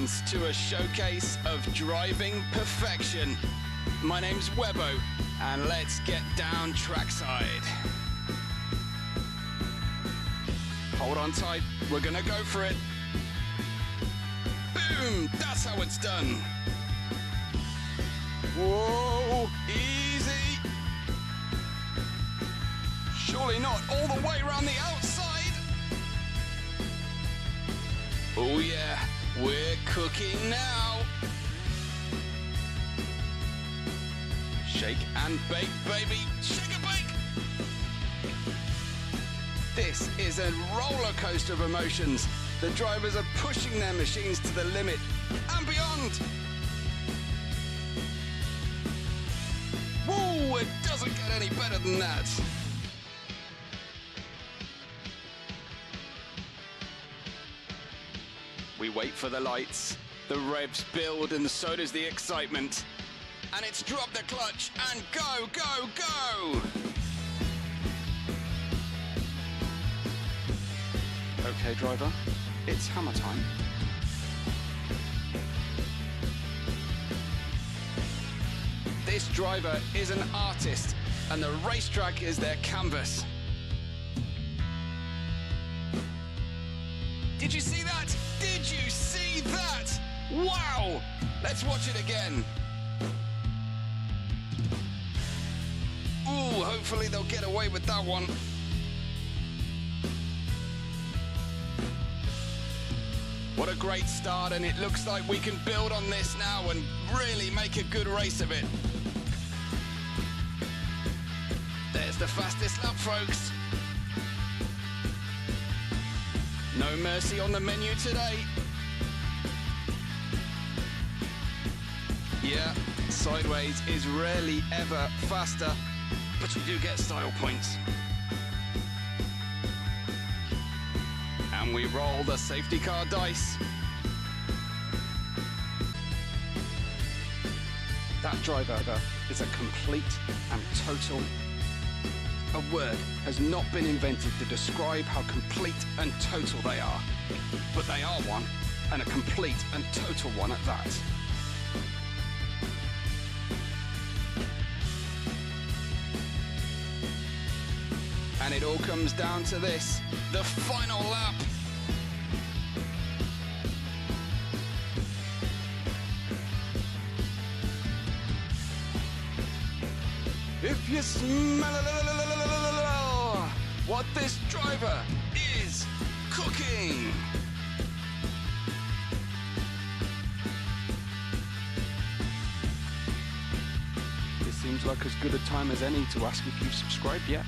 Congratulations to a showcase of driving perfection. My name's Webbo, and let's get down trackside. Hold on tight, we're gonna go for it. Boom, that's how it's done. Whoa, easy. Surely not all the way around the outside. Oh yeah, we're cooking now. Shake and bake, baby, shake and bake. This is a roller coaster of emotions. The drivers are pushing their machines to the limit and beyond. Woo, it doesn't get any better than that. We wait for the lights, the revs build and so does the excitement. And it's drop the clutch and go, go, go! Okay, driver, it's hammer time. This driver is an artist and the racetrack is their canvas. Did you see that? Did you see that? Wow! Let's watch it again. Ooh, hopefully they'll get away with that one. What a great start, and it looks like we can build on this now and really make a good race of it. There's the fastest lap, folks. No mercy on the menu today. Yeah, sideways is rarely ever faster, but you do get style points. And we roll the safety car dice. That driver is a complete and total. A word has not been invented to describe how complete and total they are. But they are one, and a complete and total one at that. And it all comes down to this, the final lap. If you smell what this driver is cooking. This seems like as good a time as any to ask if you've subscribed yet.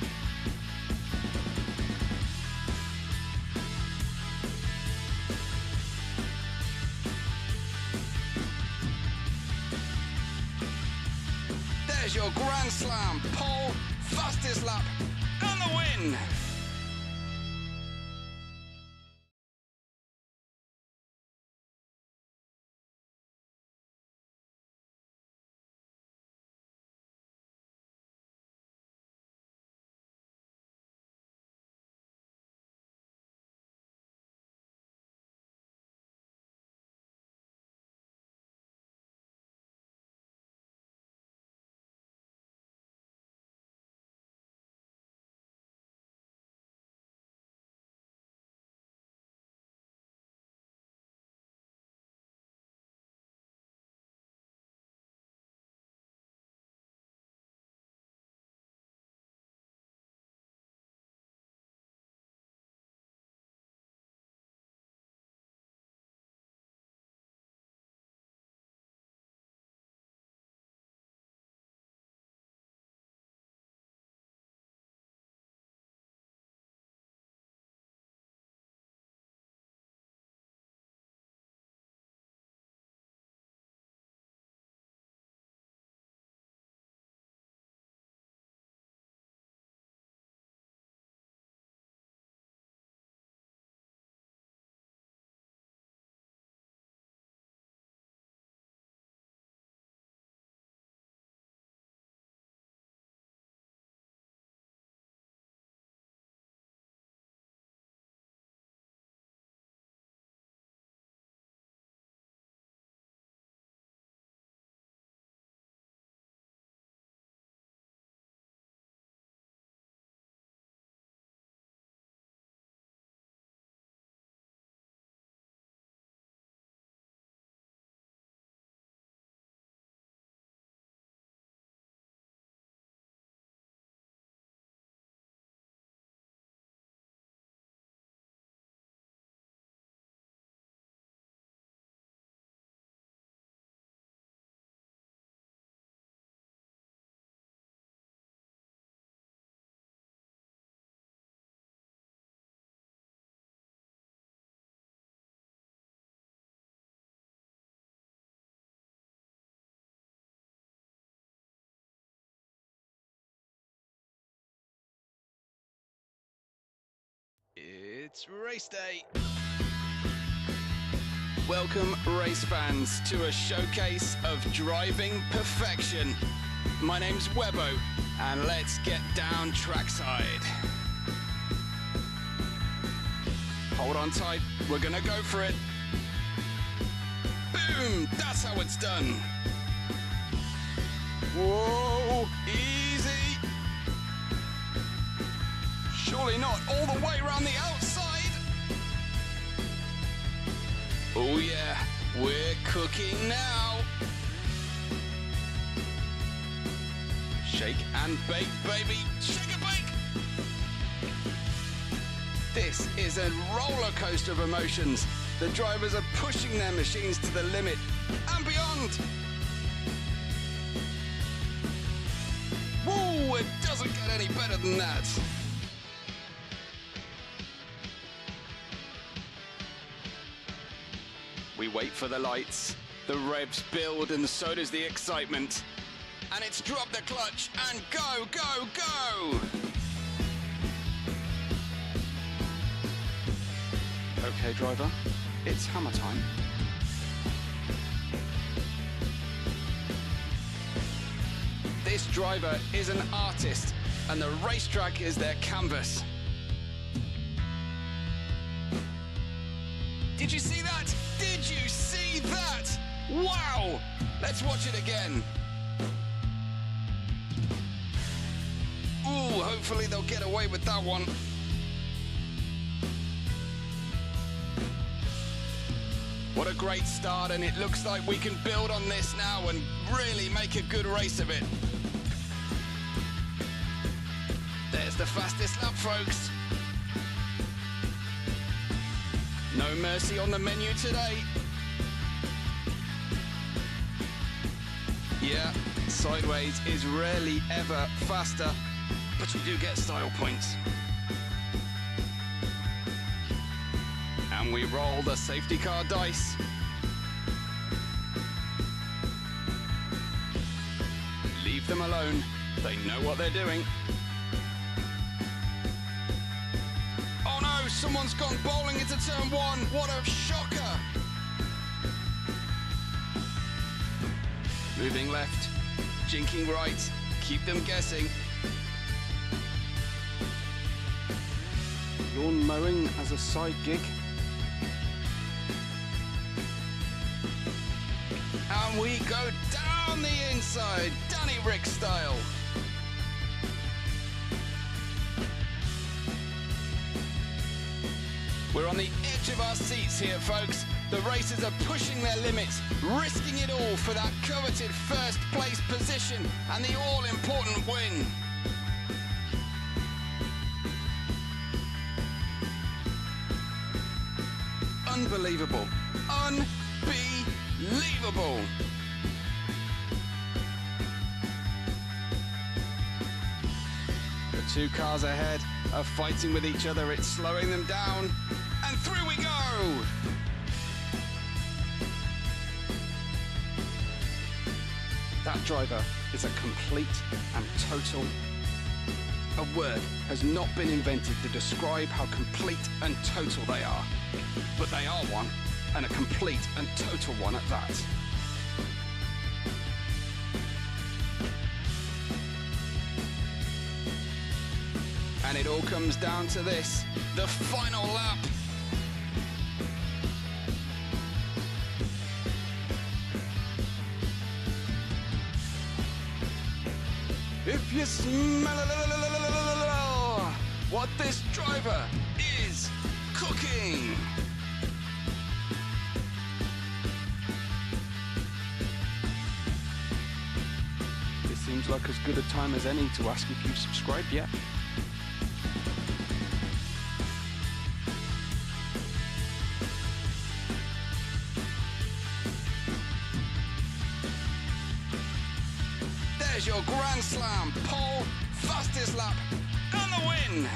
There's your Grand Slam, pole, fastest lap, and the win! It's race day. Welcome, race fans, to a showcase of driving perfection. My name's Webbo, and let's get down trackside. Hold on tight, we're gonna go for it. Boom, that's how it's done. Whoa, easy. Surely not all the way around the outside. Oh yeah, we're cooking now. Shake and bake, baby. Shake and bake. This is a roller coaster of emotions. The drivers are pushing their machines to the limit and beyond. Woo, it doesn't get any better than that. We wait for the lights, the revs build and so does the excitement. And it's drop the clutch and go, go, go! Okay, driver, it's hammer time. This driver is an artist and the racetrack is their canvas. Did you see that? Did you see that? Wow! Let's watch it again. Ooh, hopefully they'll get away with that one. What a great start, and it looks like we can build on this now and really make a good race of it. There's the fastest lap, folks. No mercy on the menu today. Yeah, sideways is rarely ever faster, but you do get style points. And we roll the safety car dice. Leave them alone. They know what they're doing. Oh no, someone's gone bowling into turn one. What a shocker. Moving left, jinking right. Keep them guessing. Lawn mowing as a side gig. And we go down the inside, Danny Rick style. We're on the edge of our seats here, folks. The racers are pushing their limits, risking it all for that coveted first place position and the all-important win. Unbelievable. Unbelievable. The two cars ahead are fighting with each other. It's slowing them down. And through we go. That driver is a complete and total. A word has not been invented to describe how complete and total they are. But they are one, and a complete and total one at that. And it all comes down to this, the final lap. If you smell what this driver is cooking. It seems like as good a time as any to ask if you've subscribed yet. There's your Grand Slam, pole, fastest lap, and the win!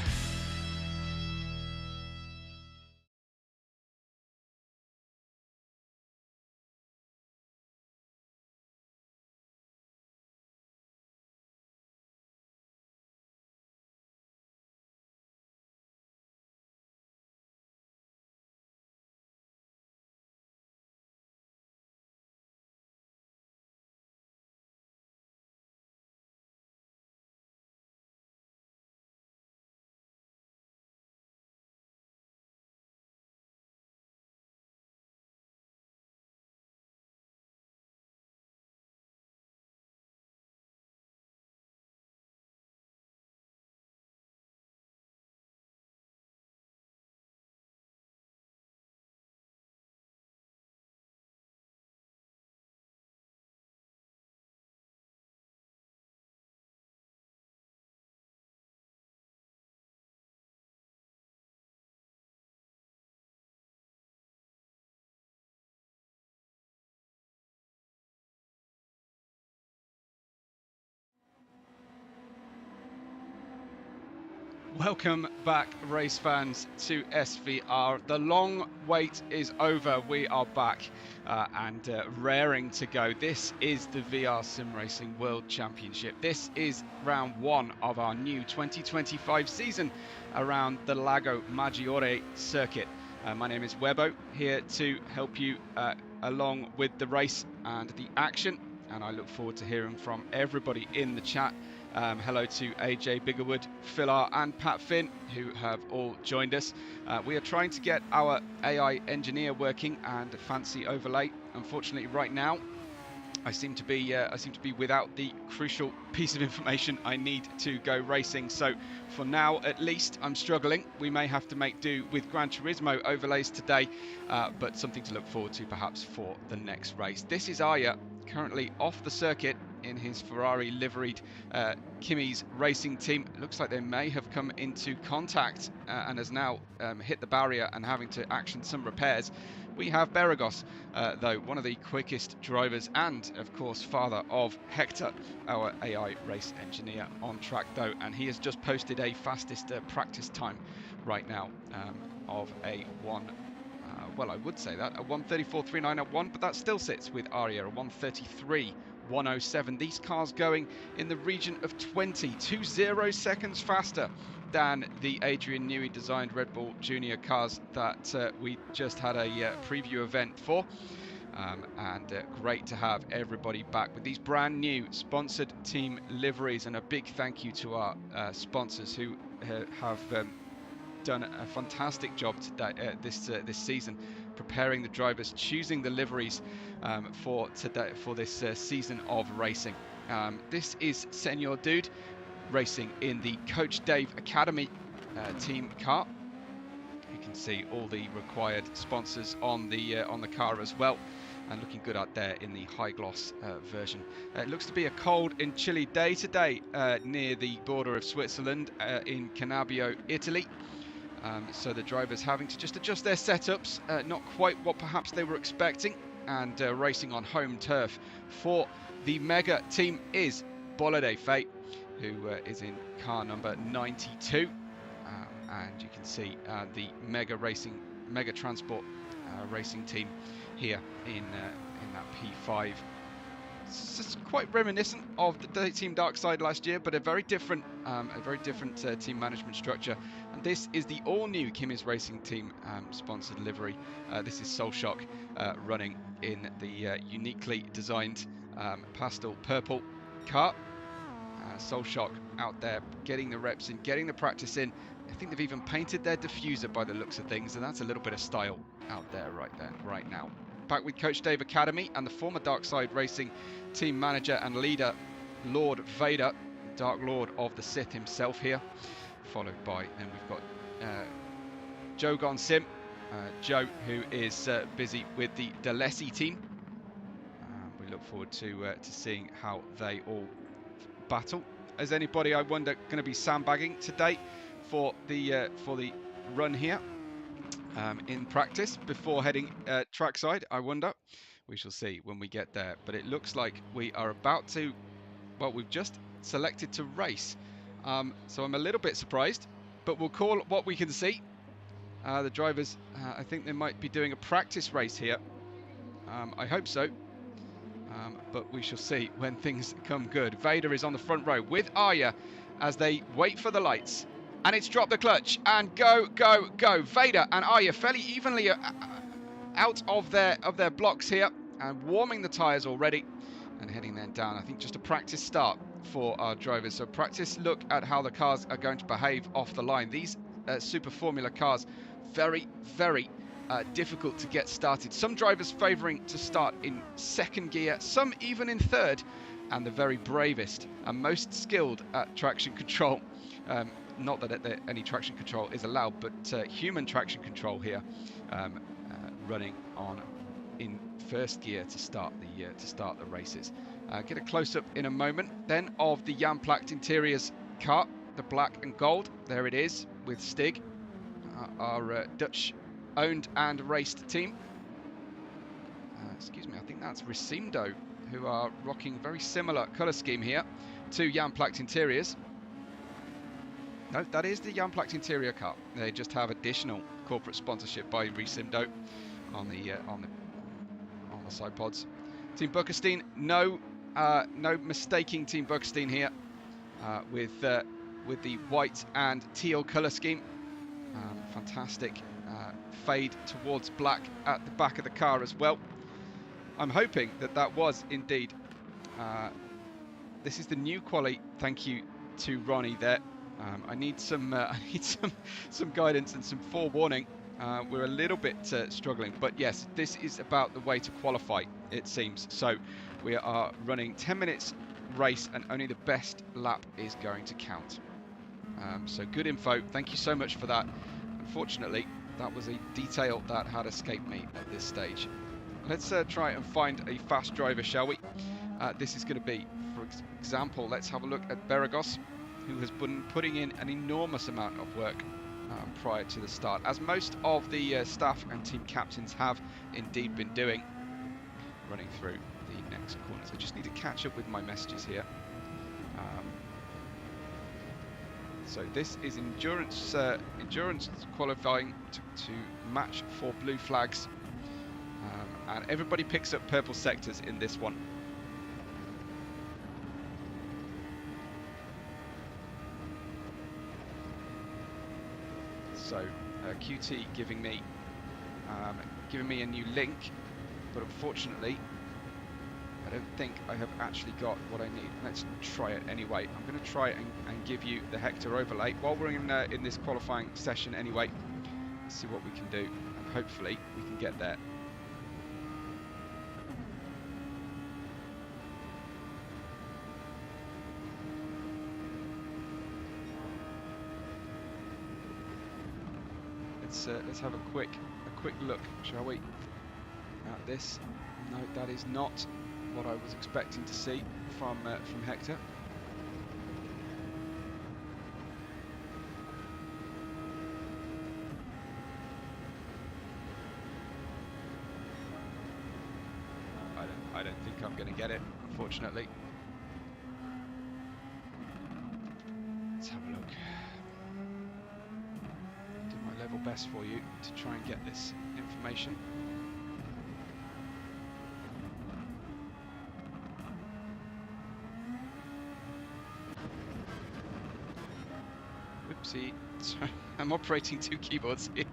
Welcome back, race fans, to SVR. The long wait is over. We are back and raring to go. This is the VR Sim Racing World Championship. This is round one of our new 2025 season around the Lago Maggiore circuit. My name is Webbo, here to help you along with the race and the action. And I look forward to hearing from everybody in the chat. Hello to AJ Biggerwood, Phil R and Pat Finn, who have all joined us. We are trying to get our AI engineer working and a fancy overlay. Unfortunately, right now, I seem to be without the crucial piece of information I need to go racing. So for now, at least, I'm struggling. We may have to make do with Gran Turismo overlays today, but something to look forward to perhaps for the next race. This is Arya, currently off the circuit in his Ferrari liveried Kimi's racing team. It looks like they may have come into contact and has now hit the barrier and having to action some repairs. We have Beregoz, though, one of the quickest drivers and, of course, father of Hector, our AI race engineer, on track, though, and he has just posted a fastest practice time right now of a well, I would say that, a 1:34.39.1, but that still sits with Arya, a 1:33.107. These cars going in the region of 20 seconds faster than the Adrian Newey designed Red Bull Junior cars that we just had a preview event for. And great to have everybody back with these brand new sponsored team liveries, and a big thank you to our sponsors who have done a fantastic job today, this season, preparing the drivers, choosing the liveries for this season of racing. This is Senor Dude racing in the Coach Dave Academy team car. You can see all the required sponsors on the car as well, and looking good out there in the high gloss version. It looks to be a cold and chilly day today near the border of Switzerland in Cannabio, Italy. So the drivers having to just adjust their setups, not quite what perhaps they were expecting, and racing on home turf for the Mega team is Bolide Fate, who is in car number 92, and you can see the Mega Transport racing team here in that P5. It's quite reminiscent of the Team Darkside last year, but a very different team management structure. And this is the all-new Kimi's Racing Team sponsored livery. This is Soulshock running in the uniquely designed pastel purple car. Soulshock out there getting the reps in, getting the practice in. I think they've even painted their diffuser by the looks of things, and that's a little bit of style out there right now. Back with Coach Dave Academy and the former Darkside Racing team manager and leader, Lord Vader, Dark Lord of the Sith himself here, followed by, and we've got Joe Gon Sim, Joe, who is busy with the Delesi team. We look forward to seeing how they all battle. Is anybody, I wonder, going to be sandbagging today for the run here? In practice before heading trackside? I wonder. We shall see when we get there. But it looks like we are about to, well, we've just selected to race. So I'm a little bit surprised, but we'll call what we can see. The drivers, I think they might be doing a practice race here. I hope so. But we shall see when things come good. Vader is on the front row with Arya as they wait for the lights. And it's dropped the clutch and go. Vader and Arya fairly evenly out of their blocks here and warming the tyres already and heading then down. I think just a practice start for our drivers. So practice look at how the cars are going to behave off the line. These Super Formula cars, very, very difficult to get started. Some drivers favouring to start in second gear, some even in third, and the very bravest and most skilled at traction control. Not that any traction control is allowed, but human traction control here, running on in first gear to start the races. Get a close up in a moment then of the Jan Placht Interiors car, the black and gold. There it is with Stig, our Dutch owned and raced team. Excuse me, I think that's Racimdo, who are rocking very similar colour scheme here to Jan Placht Interiors. No, that is the Jan-Plax interior car. They just have additional corporate sponsorship by Resimdo on the side pods. Team Buckerstein, no mistaking Team Buckerstein here with the white and teal colour scheme. Fantastic fade towards black at the back of the car as well. I'm hoping that was indeed. This is the new quali. Thank you to Ronnie there. I need some guidance and some forewarning. We're a little bit struggling, but yes, this is about the way to qualify, it seems. So we are running 10 minutes race, and only the best lap is going to count. So good info. Thank you so much for that. Unfortunately, that was a detail that had escaped me at this stage. Let's try and find a fast driver, shall we? This is going to be, for example, let's have a look at Beregoz, who has been putting in an enormous amount of work prior to the start, as most of the staff and team captains have indeed been doing. Running through the next corners. I just need to catch up with my messages here. So this is endurance qualifying to match for blue flags, and everybody picks up purple sectors in this one. So QT giving me a new link, but unfortunately I don't think I have actually got what I need. Let's try it anyway. I'm going to try and give you the Hector overlay while we're in this qualifying session anyway. Let's see what we can do, and hopefully we can get there. Let's have a quick look, shall we, at this. No, that is not what I was expecting to see from Hector. I don't think I'm going to get it, unfortunately. Let's have a look. Do my level best for you to try and get this information. Oopsie, sorry, I'm operating two keyboards here.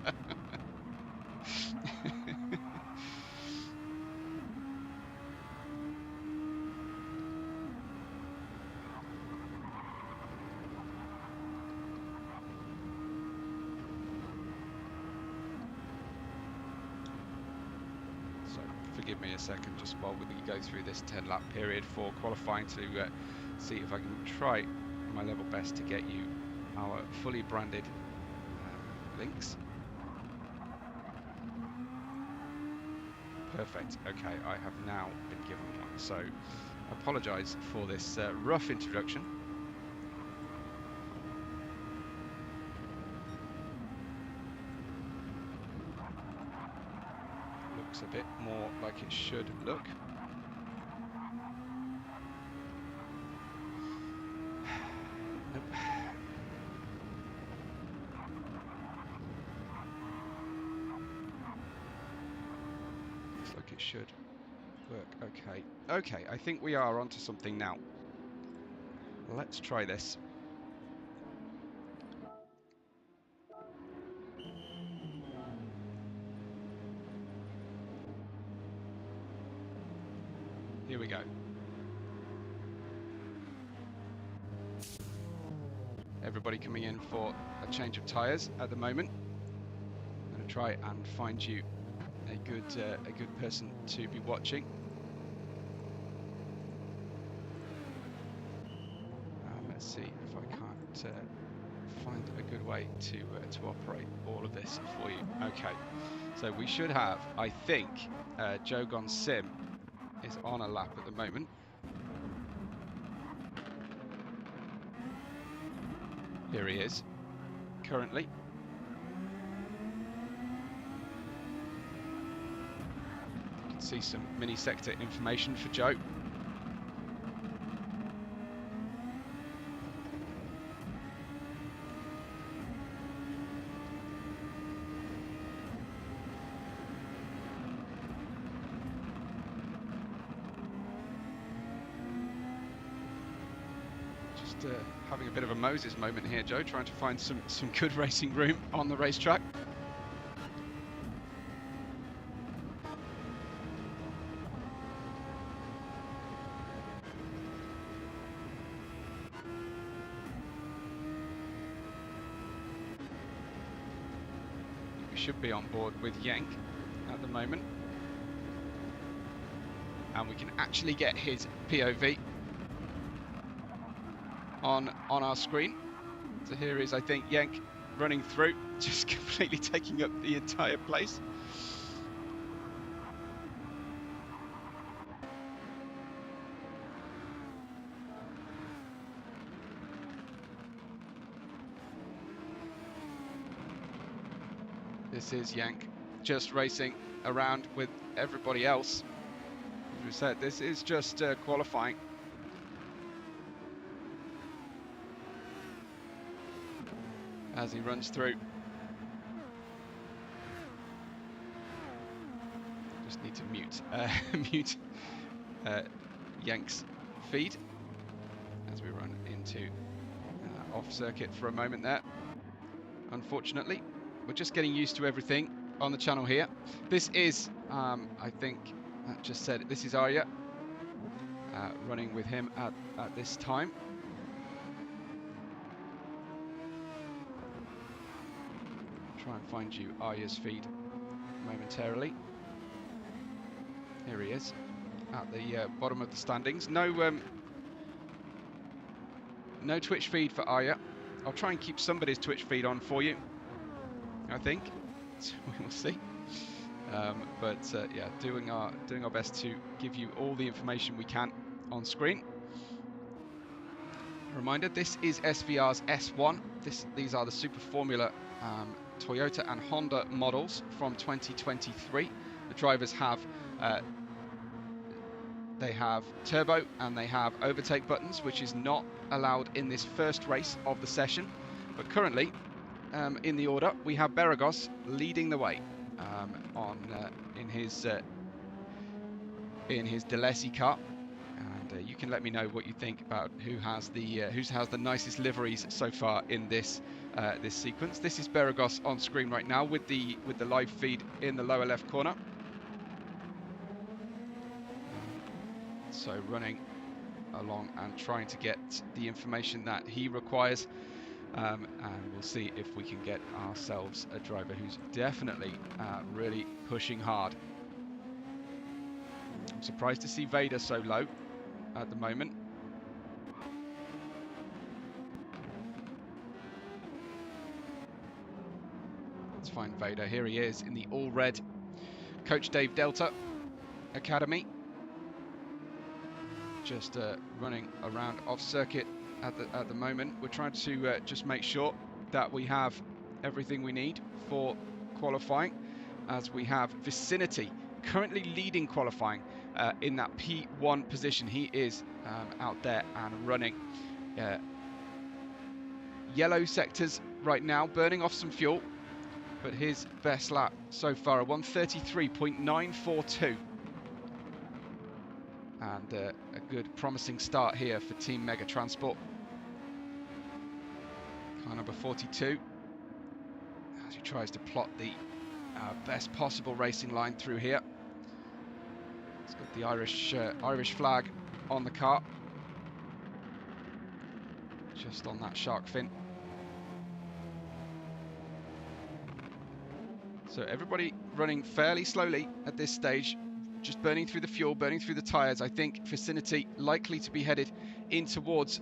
So forgive me a second just while we go through this 10-lap period for qualifying to see if I can try my level best to get you our fully branded links. Perfect. Okay, I have now been given one. So I apologise for this rough introduction. Looks a bit more like it should look. Nope. Like it should work. Okay, I think we are onto something now. Let's try this. Here we go. Everybody coming in for a change of tyres at the moment. I'm going to try and find you a good person to be watching. Let's see if I can't find a good way to operate all of this for you. Okay, so we should have, I think, Jogon Sim is on a lap at the moment. Here he is, currently. See some mini sector information for Joe. Just having a bit of a Moses moment here, Joe, trying to find some good racing room on the racetrack. We should be on board with Yank at the moment. And we can actually get his POV on our screen. So here is, I think, Yank running through, just completely taking up the entire place. This is Yank just racing around with everybody else. As we said, this is just qualifying. As he runs through. Just need to mute Yank's feed as we run into off circuit for a moment there. Unfortunately, we're just getting used to everything on the channel here. This is, I think, that just said it. This is Arya running with him at this time. Try and find you Arya's feed momentarily. Here he is at the bottom of the standings. No Twitch feed for Arya. I'll try and keep somebody's Twitch feed on for you, I think. So we'll see. Yeah, doing our best to give you all the information we can on screen. Reminder: this is SVR's S1. These are the Super Formula Toyota and Honda models from 2023. The drivers have they have turbo and they have overtake buttons, which is not allowed in this first race of the session. But currently, in the order, we have Beregoz leading the way in his Delesi car. And you can let me know what you think about who has the nicest liveries so far in this this sequence. This is Beregoz on screen right now with the live feed in the lower left corner. So running along and trying to get the information that he requires, and we'll see if we can get ourselves a driver who's definitely really pushing hard. I'm surprised to see Vader so low at the moment. Let's find Vader. Here he is in the all-red Coach Dave Delta Academy. Just running around off circuit at the moment. We're trying to just make sure that we have everything we need for qualifying, as we have Vicinity currently leading qualifying in that P1 position. He is out there and running yellow sectors right now, burning off some fuel, but his best lap so far, a 1:33.942. And a good promising start here for Team Mega Transport. Car number 42, as he tries to plot the best possible racing line through here. It's got the Irish flag on the car, just on that shark fin. So everybody running fairly slowly at this stage, just burning through the fuel, burning through the tyres. I think Vicinity likely to be headed in towards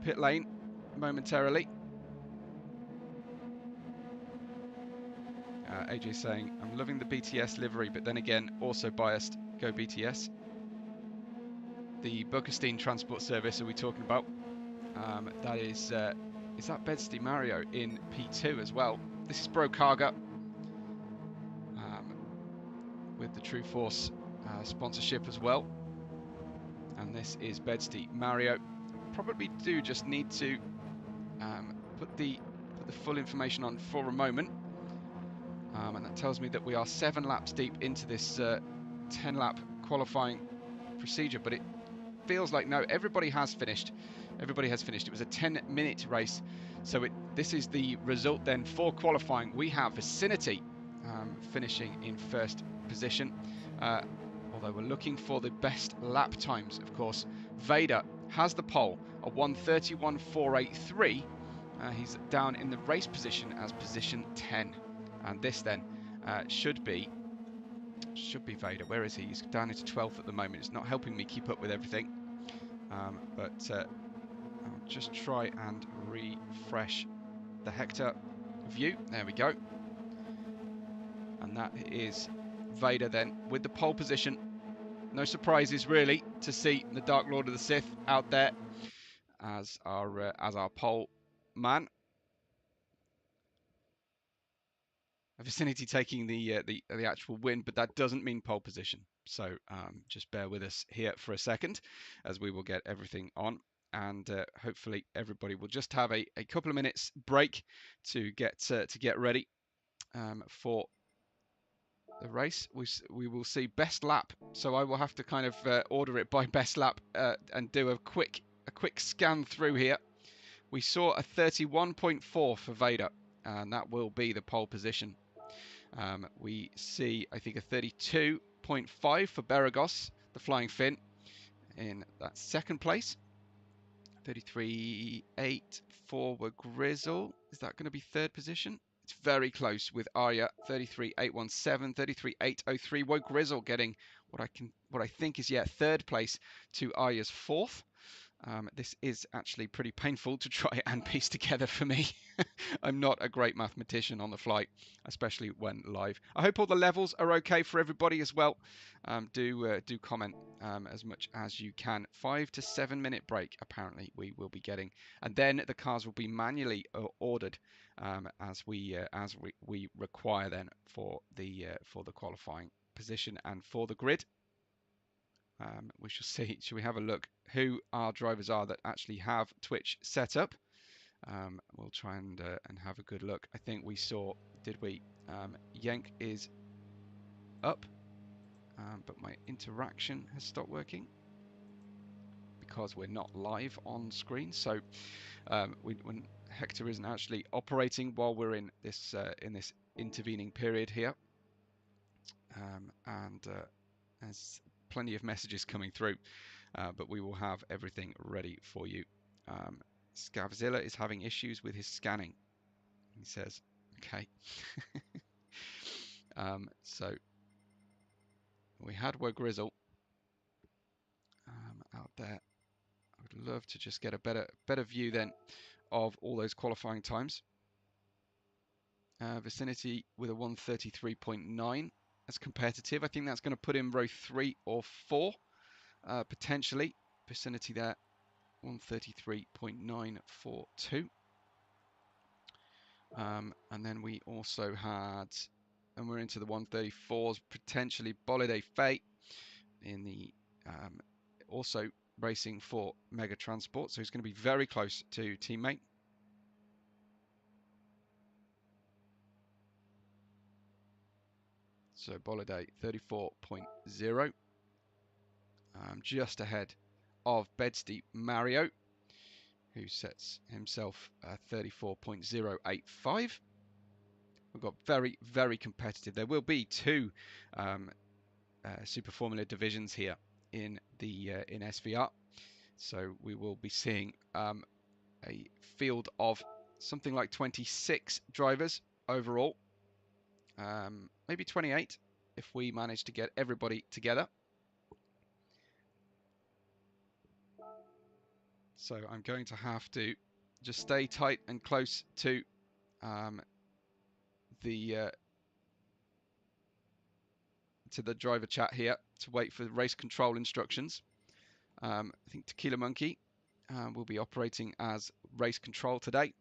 pit lane momentarily. AJ saying, I'm loving the BTS livery, but then again, also biased. Go BTS. The Buckerstein Transport Service are we talking about? That is that Bedstein Mario in P2 as well? This is Bro Carga with the True Force sponsorship as well. And this is Bedstein Mario. Probably do just need to put the full information on for a moment. And that tells me that we are 7 laps deep into this 10-lap qualifying procedure, but it feels like no, everybody has finished Everybody has finished. It was a 10-minute race. So this is the result then for qualifying. We have Vicinity finishing in first position. Although we're looking for the best lap times, of course. Vader has the pole, a 1:31.483. He's down in the race position as position 10. And this then should be Vader. Where is he? He's down into 12th at the moment. It's not helping me keep up with everything. But I'll just try and refresh the Hector view. There we go. And that is Vader then with the pole position. No surprises really to see the Dark Lord of the Sith out there as our pole man. Vicinity taking the actual win, but that doesn't mean pole position. So just bear with us here for a second as we will get everything on. And hopefully everybody will just have a couple of minutes break to get ready for the race. We will see best lap. So I will have to kind of order it by best lap and do a quick scan through here. We saw a 31.4 for Vader, and that will be the pole position. We see, I think, a 32.5 for Beregoz, the Flying Finn, in that second place. 33.8 for Grizzle. Is that going to be third position? It's very close with Arya. 33.817, 33.803. Grizzle getting what I think is third place to Arya's fourth. This is actually pretty painful to try and piece together for me. I'm not a great mathematician on the fly, especially when live. I hope all the levels are okay for everybody as well. Do comment as much as you can. 5 to 7 minute break apparently we will be getting, and then the cars will be manually ordered as we require then for the qualifying position and for the grid. We shall see. Shall we have a look who our drivers are that actually have Twitch set up? We'll try and have a good look. I think we saw, did we? Yank is up, but my interaction has stopped working because we're not live on screen. So when Hector isn't actually operating while we're in this intervening period here, and there's plenty of messages coming through, but we will have everything ready for you. Scavzilla is having issues with his scanning, he says. Okay. So we had Grizzle out there. I would love to just get a better view then of all those qualifying times. Vicinity with a 1:33.9 as competitive. I think that's going to put him row 3 or 4 potentially. Vicinity there 1:33.942. And then we also had, and we're into the 1:34s, potentially Bolide Fate in the also racing for Mega Transport, so he's going to be very close to teammate. So Bolide 34.0, just ahead of Bedsteep Mario, who sets himself 34.085. We've got very competitive. There will be 2 Super Formula divisions here in SVR, so we will be seeing a field of something like 26 drivers overall, maybe 28 if we manage to get everybody together. So I'm going to have to just stay tight and close to the driver chat here to wait for the race control instructions. I think Tequila Monkey will be operating as race control today,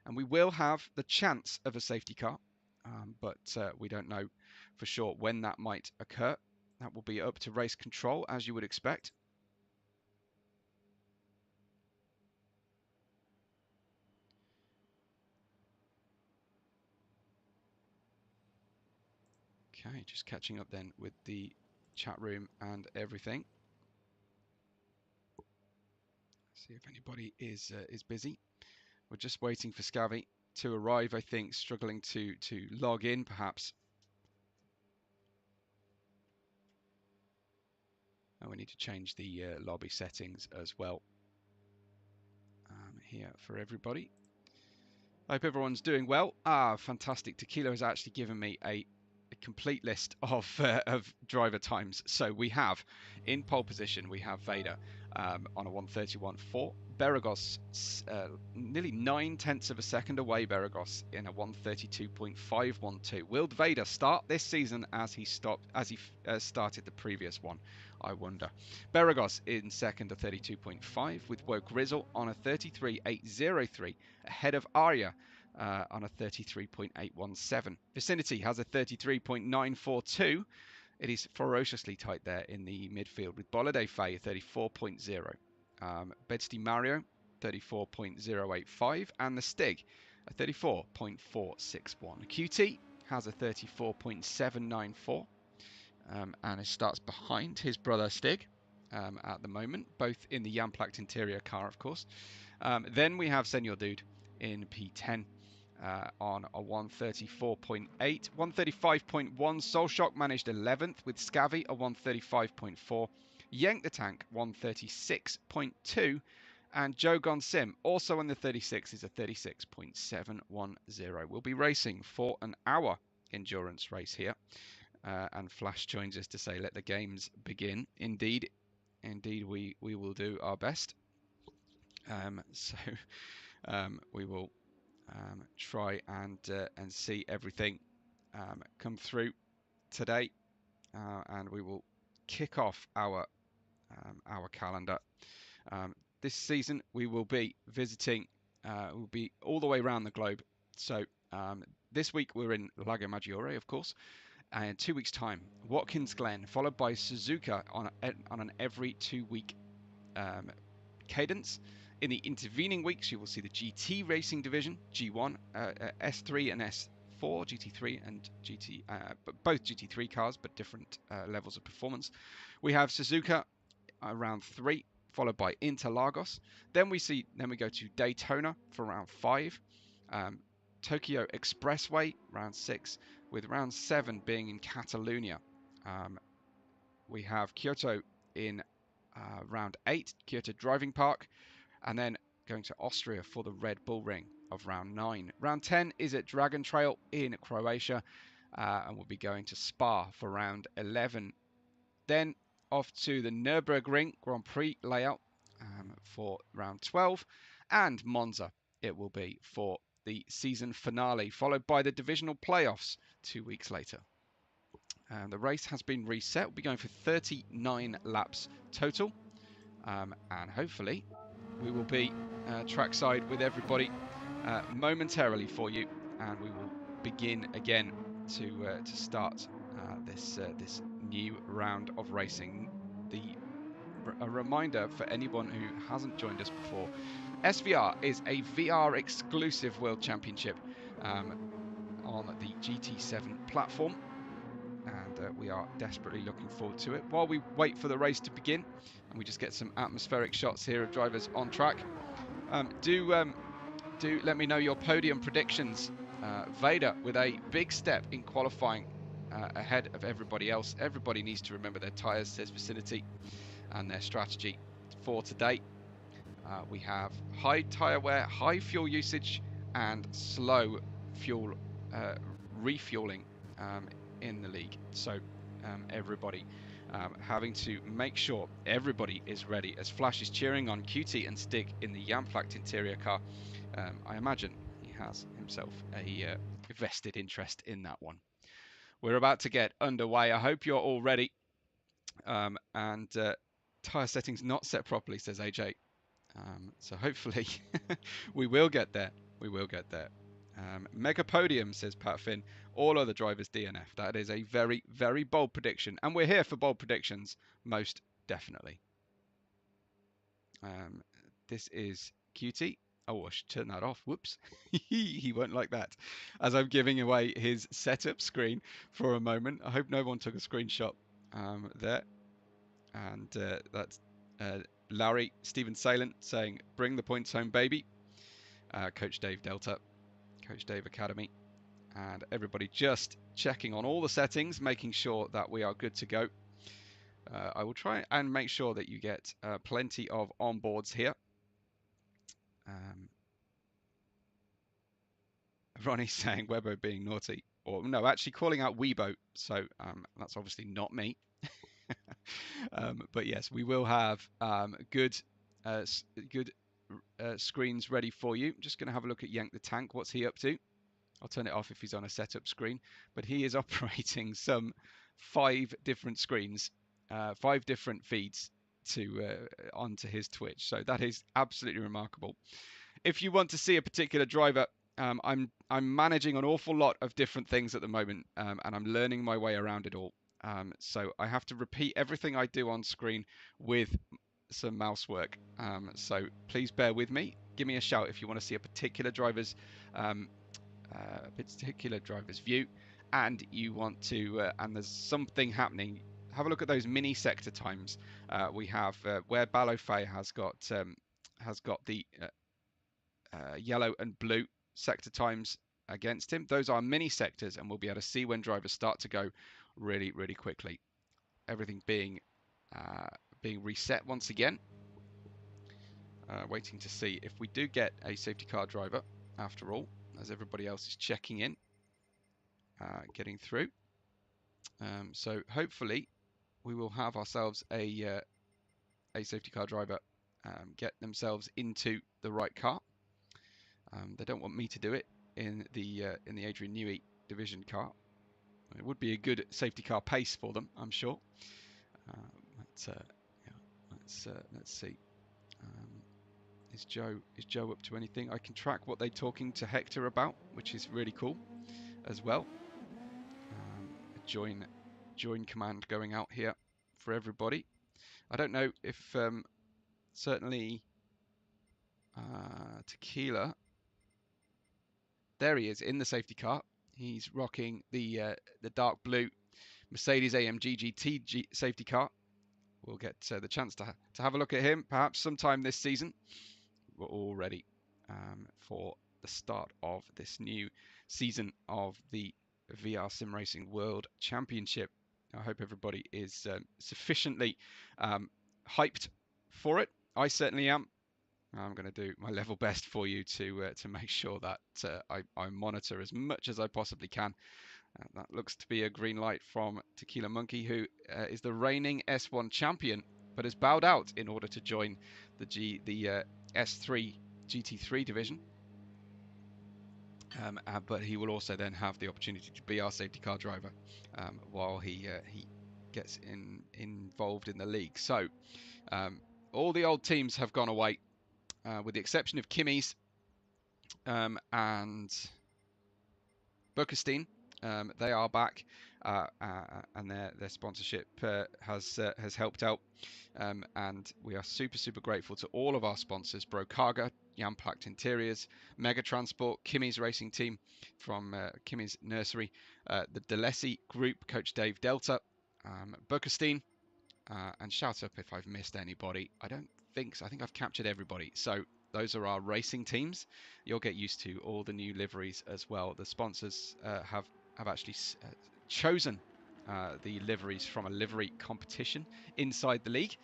and we will have the chance of a safety car, but we don't know for sure when that might occur. That will be up to race control, as you would expect. Okay, just catching up then with the chat room and everything. See if anybody is busy. We're just waiting for Scavy to arrive, I think, struggling to log in, perhaps. And we need to change the lobby settings as well here for everybody. I hope everyone's doing well. Fantastic. Tequila has actually given me a complete list of driver times. So we have in pole position, we have Vader on a 1:31.4. Beregoz nearly 9/10 of a second away. Beregoz in a 1:32.512. Will Vader start this season as he started the previous one? I wonder. Beregoz in second, a 32.5, with Woe Grizzle on a 33.803, ahead of Arya on a 33.817. Vicinity has a 33.942. It is ferociously tight there in the midfield with Bolide Faye 34.0. Bedsti Mario 34.085 and the Stig a 34.461. QT has a 34.794 and it starts behind his brother Stig at the moment, both in the Jamplakt interior car, of course. Then we have Senor Dude in P10 on a 1:34.8, 1:35.1. Soulshock managed 11th with Scavy a 1:35.4. Yank the Tank 1:36.2, and Joe Gonsim also on the 36 is a 36.710. We'll be racing for an hour endurance race here, and Flash joins us to say let the games begin. Indeed we will do our best. We will try and see everything come through today, and we will kick off our calendar. This season we will be visiting, we'll be all the way around the globe. So this week we're in Lago Maggiore, of course, and in 2 weeks' time, Watkins Glen, followed by Suzuka on an every 2 week cadence. In the intervening weeks, you will see the GT racing division, G1, S3 and S4, GT3 and GT, both GT3 cars, but different levels of performance. We have Suzuka round 3, followed by Interlagos. Then we go to Daytona for round 5, Tokyo Expressway round 6, with round 7 being in Catalonia. We have Kyoto in round 8, Kyoto Driving Park, and then going to Austria for the Red Bull Ring of round 9. Round 10 is at Dragon Trail in Croatia, and we'll be going to Spa for round 11. Then off to the Nürburgring Grand Prix layout for round 12, and Monza it will be for the season finale, followed by the divisional playoffs 2 weeks later. The race has been reset. We'll be going for 39 laps total, and hopefully we will be trackside with everybody momentarily for you, and we will begin again to start this new round of racing. A reminder for anyone who hasn't joined us before, SVR is a VR exclusive World Championship on the GT7 platform, and we are desperately looking forward to it. While we wait for the race to begin and we just get some atmospheric shots here of drivers on track, do let me know your podium predictions. Vader with a big step in qualifying ahead of everybody else. Everybody needs to remember their tyres, says Vicinity, and their strategy for today. We have high tyre wear, high fuel usage, and slow fuel refueling in the league. So everybody having to make sure everybody is ready, as Flash is cheering on QT and Stig in the Jamplakt interior car. I imagine he has himself a vested interest in that one. We're about to get underway. I hope you're all ready. And tyre settings not set properly, says AJ. So hopefully we will get there. We will get there. Mega Podium, says Pat Finn. All other drivers DNF. That is a very, very bold prediction. And we're here for bold predictions, most definitely. This is QT. Oh, I should turn that off. Whoops. He won't like that. As I'm giving away his setup screen for a moment. I hope no one took a screenshot there. And that's Larry, Stephen Salent saying, bring the points home, baby. Coach Dave Delta, Coach Dave Academy, and everybody just checking on all the settings, making sure that we are good to go. I will try and make sure that you get plenty of onboards here. Ronnie's saying Webbo being naughty, or no, actually calling out Weibo. So that's obviously not me. But yes, we will have good screens ready for you. Just going to have a look at Yank the Tank. What's he up to? I'll turn it off if he's on a setup screen. But he is operating some 5 different screens, 5 different feeds to onto his Twitch. So that is absolutely remarkable. If you want to see a particular driver, I'm managing an awful lot of different things at the moment, and I'm learning my way around it all. So I have to repeat everything I do on screen with some mouse work. So please bear with me. Give me a shout if you want to see a particular driver's view, and you want to, and there's something happening. Have a look at those mini sector times. We have where Balofay has got the yellow and blue sector times against him. Those are mini sectors, and we'll be able to see when drivers start to go really, really quickly. Everything being reset once again. Waiting to see if we do get a safety car driver after all, as everybody else is checking in, getting through. So hopefully we will have ourselves a safety car driver get themselves into the right car. They don't want me to do it in the Adrian Newey division car. It would be a good safety car pace for them, I'm sure. Let's see. Is Joe up to anything? I can track what they're talking to Hector about, which is really cool as well. A join command going out here for everybody. I don't know if certainly Tequila. There he is in the safety car. He's rocking the dark blue Mercedes AMG GT safety car. We'll get the chance to have a look at him perhaps sometime this season. We're all ready for the start of this new season of the VR Sim Racing World Championship. I hope everybody is sufficiently hyped for it. I certainly am. I'm going to do my level best for you to make sure that I monitor as much as I possibly can. That looks to be a green light from Tequila Monkey, who is the reigning S1 champion, but has bowed out in order to join the S3 GT3 division. But he will also then have the opportunity to be our safety car driver while he gets involved in the league. So all the old teams have gone away, with the exception of Kimmy's and Bukestein. They are back, and their sponsorship has helped out, and we are super grateful to all of our sponsors: Brokaga, Jamplakt Interiors, Mega Transport, Kimmy's Racing Team from Kimmy's Nursery, the Delesi Group, Coach Dave Delta, Bukestein, and shout up if I've missed anybody. I don't think so. I think I've captured everybody. So those are our racing teams. You'll get used to all the new liveries as well. The sponsors have actually chosen the liveries from a livery competition inside the league.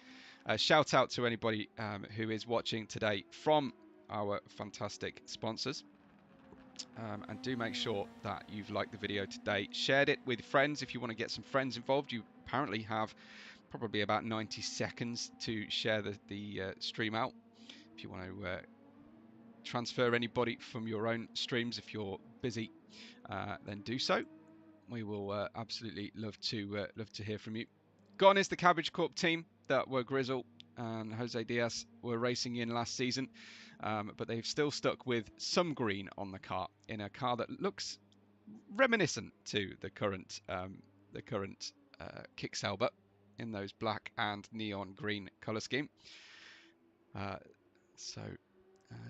Shout out to anybody who is watching today from our fantastic sponsors. And do make sure that you've liked the video today, shared it with friends. If you want to get some friends involved, you apparently have probably about 90 seconds to share the stream out. If you want to transfer anybody from your own streams, if you're busy, then do so. We will absolutely love to hear from you. Gone is the Cabbage Corp team that were Grizzle and Jose Diaz were racing in last season, but they've still stuck with some green on the car, in a car that looks reminiscent to the current Kick-Sauber in those black and neon green color scheme.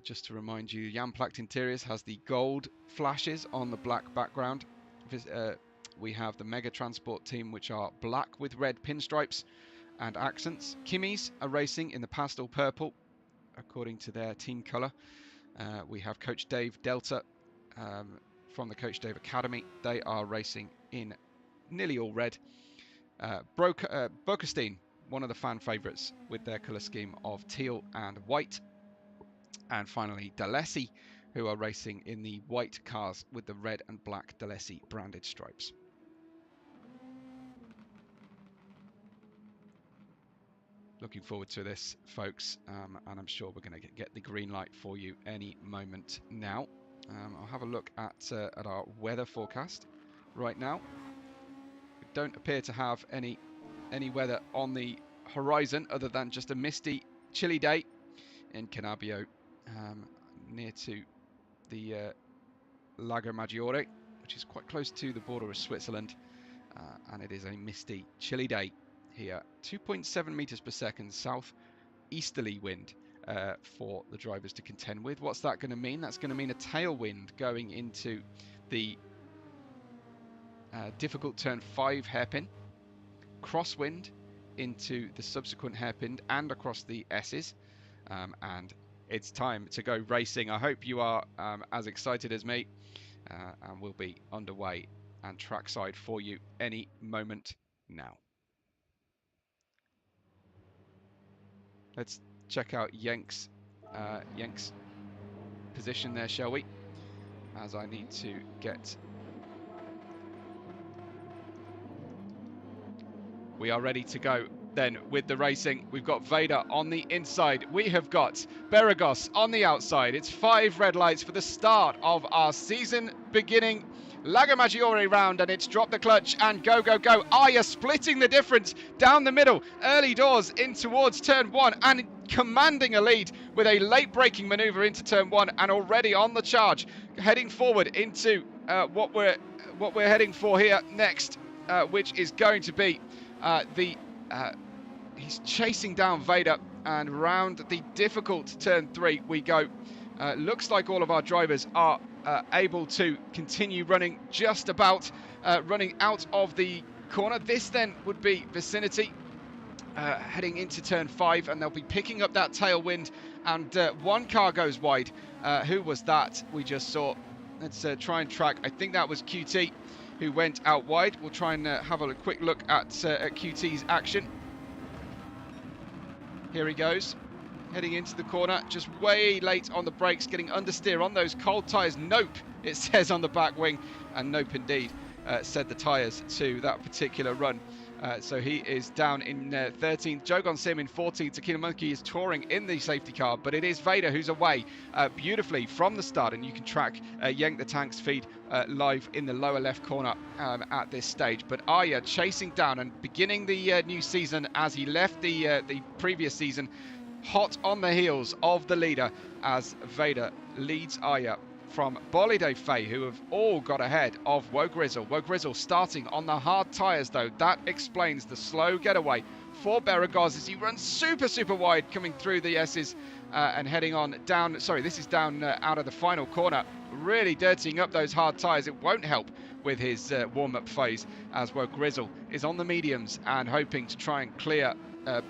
Just to remind you, Jamplakt Interiors has the gold flashes on the black background. We have the Mega Transport team, which are black with red pinstripes, and accents. Kimmys are racing in the pastel purple, according to their team colour. We have Coach Dave Delta from the Coach Dave Academy. They are racing in nearly all red. Bokestein, one of the fan favourites, with their colour scheme of teal and white. And finally, D'Alessi, who are racing in the white cars with the red and black D'Alessi branded stripes. Looking forward to this, folks, and I'm sure we're going to get the green light for you any moment now. I'll have a look at our weather forecast right now. We don't appear to have any weather on the horizon other than just a misty, chilly day in Cannabio, near to the Lago Maggiore, which is quite close to the border of Switzerland, and it is a misty, chilly day here. 2.7 meters per second south easterly wind for the drivers to contend with. What's that going to mean? That's going to mean a tailwind going into the difficult turn 5 hairpin, crosswind into the subsequent hairpin and across the S's, and it's time to go racing. I hope you are as excited as me, and we'll be underway and trackside for you any moment now. Let's check out Yenk's position there, shall we? As I need to get... We are ready to go then with the racing. We've got Vader on the inside. We have got Beregoz on the outside. It's 5 red lights for the start of our season beginning Lago Maggiore round, and it's drop the clutch and go, go, go. Arya splitting the difference down the middle, early doors in towards turn 1 and commanding a lead with a late braking maneuver into turn 1 and already on the charge, heading forward into what we're heading for here next, which is going to be he's chasing down Vader, and round the difficult turn 3 we go. Looks like all of our drivers are able to continue running just about, running out of the corner. This then would be Vicinity heading into turn 5, and they'll be picking up that tailwind, and one car goes wide. Who was that we just saw? Let's try and track. I think that was QT who went out wide. We'll try and have a quick look at QT's action. Here he goes, heading into the corner, just way late on the brakes, getting understeer on those cold tyres. Nope, it says on the back wing, and nope indeed, said the tyres to that particular run. So he is down in 13th. Jogon Sim in 14th. Tequila Monkey is touring in the safety car, but it is Vader who's away beautifully from the start, and you can track Yank the Tank's feed live in the lower left corner at this stage. But Arya chasing down and beginning the new season as he left the previous season, hot on the heels of the leader, as Vader leads Arya from Bolide Faye, who have all got ahead of Woe Grizzle. Woe Grizzle starting on the hard tyres, though. That explains the slow getaway for Beregoz as he runs super wide, coming through the S's and heading on down. Sorry, this is down out of the final corner, really dirtying up those hard tyres. It won't help with his warm-up phase, as Woe Grizzle is on the mediums and hoping to try and clear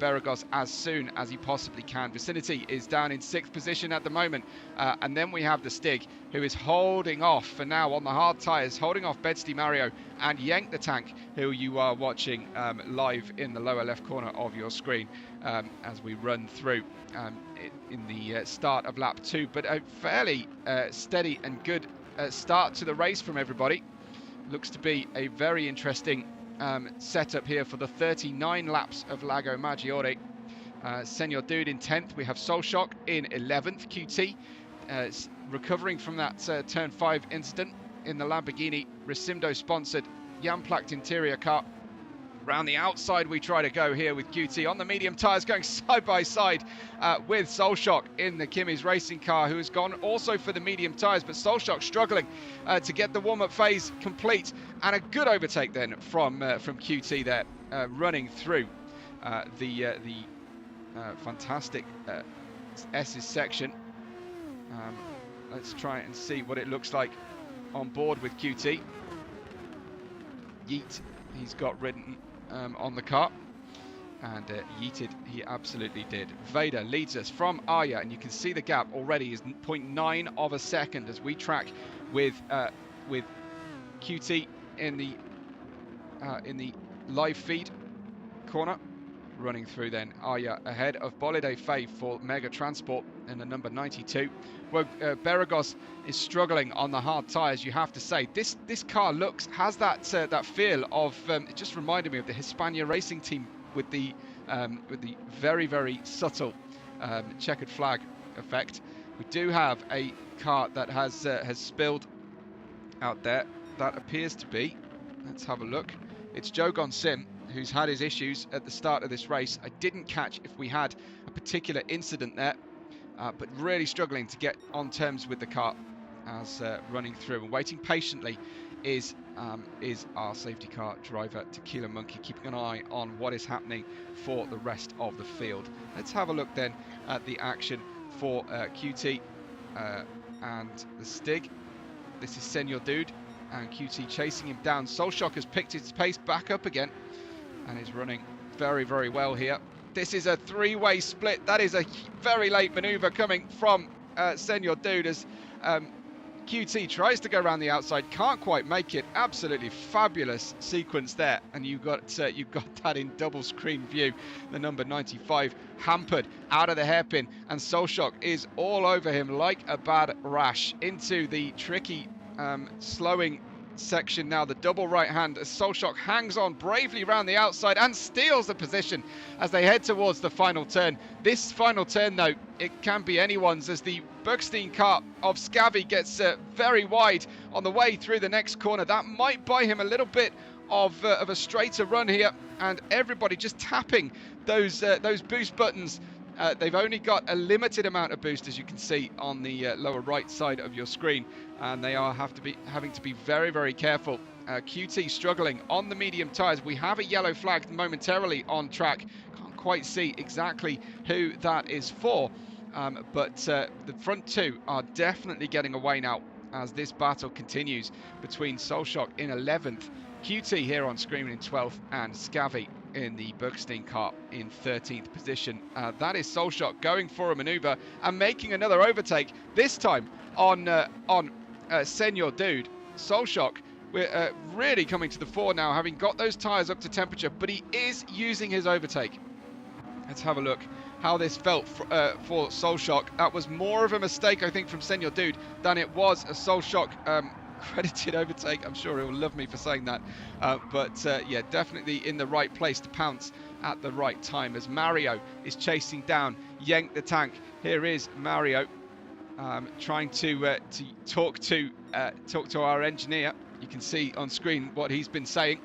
Beregoz as soon as he possibly can. Vicinity is down in 6th position at the moment, and then we have the Stig, who is holding off for now on the hard tyres, holding off Bedsty Mario and Yank the Tank, who you are watching live in the lower left corner of your screen as we run through in the start of lap 2. But a fairly steady and good start to the race from everybody. Looks to be a very interesting setup here for the 39 laps of Lago Maggiore. Senor Dude in 10th. We have Soul Shock in 11th. QT recovering from that turn 5 incident in the Lamborghini Ricimdo sponsored Yamplacked interior car. Round the outside we try to go here with QT on the medium tyres, going side by side with Soul Shock in the Kimmy's racing car, who has gone also for the medium tyres, but Soul Shock struggling to get the warm-up phase complete, and a good overtake then from QT there, running through the fantastic S's section. Let's try and see what it looks like on board with QT. Yeet, he's got ridden on the car. and yeeted he absolutely did. Vader leads us from Arya, and you can see the gap already is 0.9 of a second as we track with QT in the live feed corner. Running through then, Arya ahead of Bolide Faye for Mega Transport in the number 92. Well, Beregoz is struggling on the hard tyres, you have to say. This car has that feel of, it just reminded me of the Hispania racing team with the very, very subtle checkered flag effect. We do have a car that has spilled out there. That appears to be, let's have a look, it's Jogon Sim, who's had his issues at the start of this race. I didn't catch if we had a particular incident there, but really struggling to get on terms with the car as running through. And waiting patiently is our safety car driver, Tequila Monkey, keeping an eye on what is happening for the rest of the field. Let's have a look then at the action for QT and the Stig. This is Senor Dude and QT chasing him down. Soulshock has picked his pace back up again and is running very, very well here. This is a three-way split. That is a very late maneuver coming from Senor Dude as QT tries to go around the outside, can't quite make it. Absolutely fabulous sequence there, and you've got that in double screen view. The number 95 hampered out of the hairpin, and Soulshock is all over him like a bad rash into the tricky slowing section now. The double right hand as Soulshock hangs on bravely round the outside and steals the position as they head towards the final turn. This final turn though, it can be anyone's as the Bergstein car of Scavy gets very wide on the way through the next corner. That might buy him a little bit of a straighter run here, and everybody just tapping those boost buttons. They've only got a limited amount of boost, as you can see on the lower right side of your screen, and they are having to be very, very careful. QT struggling on the medium tyres. We have a yellow flag momentarily on track. Can't quite see exactly who that is for, but the front two are definitely getting away now as this battle continues between Soulshock in 11th, QT here on screen in 12th, and Scavy in the Bergstein car in 13th position. That is Soulshock going for a maneuver and making another overtake, this time on Senor Dude. Soulshock, we're really coming to the fore now, having got those tyres up to temperature, but he is using his overtake. Let's have a look how this felt for Soulshock. That was more of a mistake, I think, from Senor Dude than it was a Soulshock credited overtake. I'm sure he'll love me for saying that, but yeah, definitely in the right place to pounce at the right time as Mario is chasing down Yank the Tank. Here is Mario trying to talk to our engineer. You can see on screen what he's been saying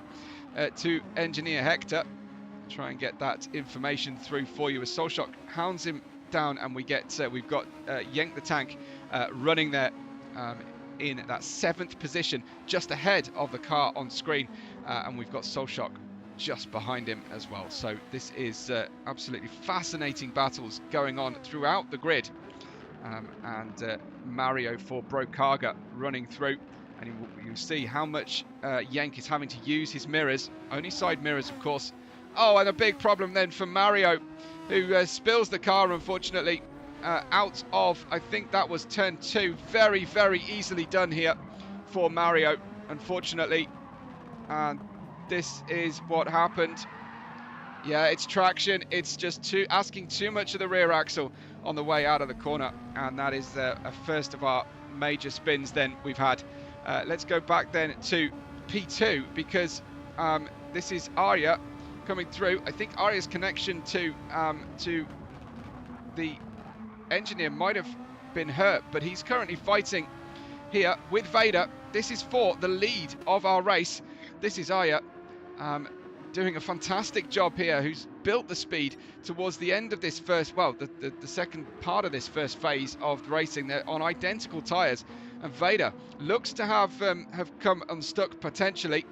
to engineer Hector. Try and get that information through for you as Soulshock hounds him down, and we've got Yank the Tank running there in that 7th position, just ahead of the car on screen, and we've got Soulshock just behind him as well. So this is absolutely fascinating battles going on throughout the grid, and Mario for Brokaga running through, and you'll see how much Yank is having to use his mirrors, only side mirrors of course. Oh, and a big problem then for Mario, who spills the car unfortunately out of, I think that was turn 2. Very, very easily done here for Mario, unfortunately. And this is what happened. Yeah, it's traction. It's just asking too much of the rear axle on the way out of the corner. And that is a first of our major spins then we've had. Let's go back then to P2 because this is Arya coming through. I think Arya's connection to the engineer might have been hurt, but he's currently fighting here with Vader. This is for the lead of our race. This is Arya doing a fantastic job here, who's built the speed towards the end of this first, well, the second part of this first phase of racing. They're on identical tyres, and Vader looks to have come unstuck potentially.